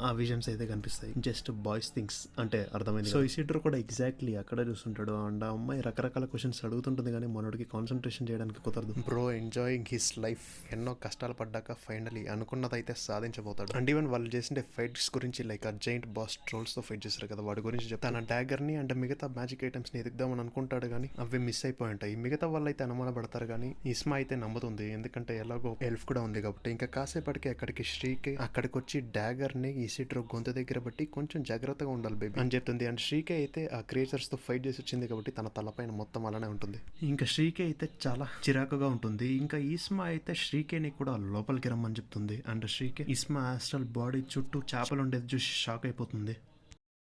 ఆ విజన్స్ అయితే కనిపిస్తాయి, జస్ట్ బాయ్స్ థింగ్స్ అంటే అర్థమైంది. సో ఇసిడ్రో కూడా ఎగ్జాక్ట్లీ అక్కడే చూస్తుంటాడు అండ్ ఆ అమ్మాయి రకరకాల క్వశ్చన్స్ అడుగుతుంటుంది కానీ మనోడికి కాన్సన్ట్రేషన్ చేయడానికి కుదరదు. బ్రో ఎంజాయింగ్ హిస్ లైఫ్, ఎన్నో కష్టాలు పడ్డాక ఫైనలీ అనుకున్నదైతే సాధించబోతాడు. అండ్ ఈవెన్ వాళ్ళు చేసిన ఫైట్స్ గురించి లైక్ ఆ జైంట్ బాస్ ట్రోల్స్ తో ఫైట్ చేశారు కదా, వాడి గురించి చెప్తాను. తన డాగర్ ని అండ్ మిగతా మ్యాజిక్ ఐటమ్స్ ని ఎదుగుదామని అనుకుంటాడు కానీ అవి మిస్ అయిపోయి ఉంటాయి. మిగతా వాళ్ళు అయితే అనుమాన పడతారు కానీ ఇస్మా అయితే నమ్ముతుంది, ఎందుకంటే ఎలాగో ఎల్ఫ్ కూడా ఉంది కాబట్టి. ఇంకా కాసేపటికి అక్కడికి శ్రీకి అక్కడికి వచ్చి డాగర్ ని ఇసిడ్రో గొంతు దగ్గర బట్టి కొంచెం జాగ్రత్తగా ఉండాలి బేబీ అని చెప్తుంది. అండ్ శ్రీకే అయితే ఆ క్రియేచర్స్ తో ఫైట్ చేసి వచ్చింది కాబట్టి తన తలపైన మొత్తం అలానే ఉంటుంది. ఇంకా శ్రీకే అయితే చాలా చిరాకుగా ఉంటుంది. ఇంకా ఇస్మా అయితే శ్రీకేని కూడా లోపలికి రమ్మని చెప్తుంది అండ్ శ్రీకే ఇస్మా ఆస్ట్రల్ బాడీ చుట్టూ చేపలు ఉండేది చూసి షాక్ అయిపోతుంది.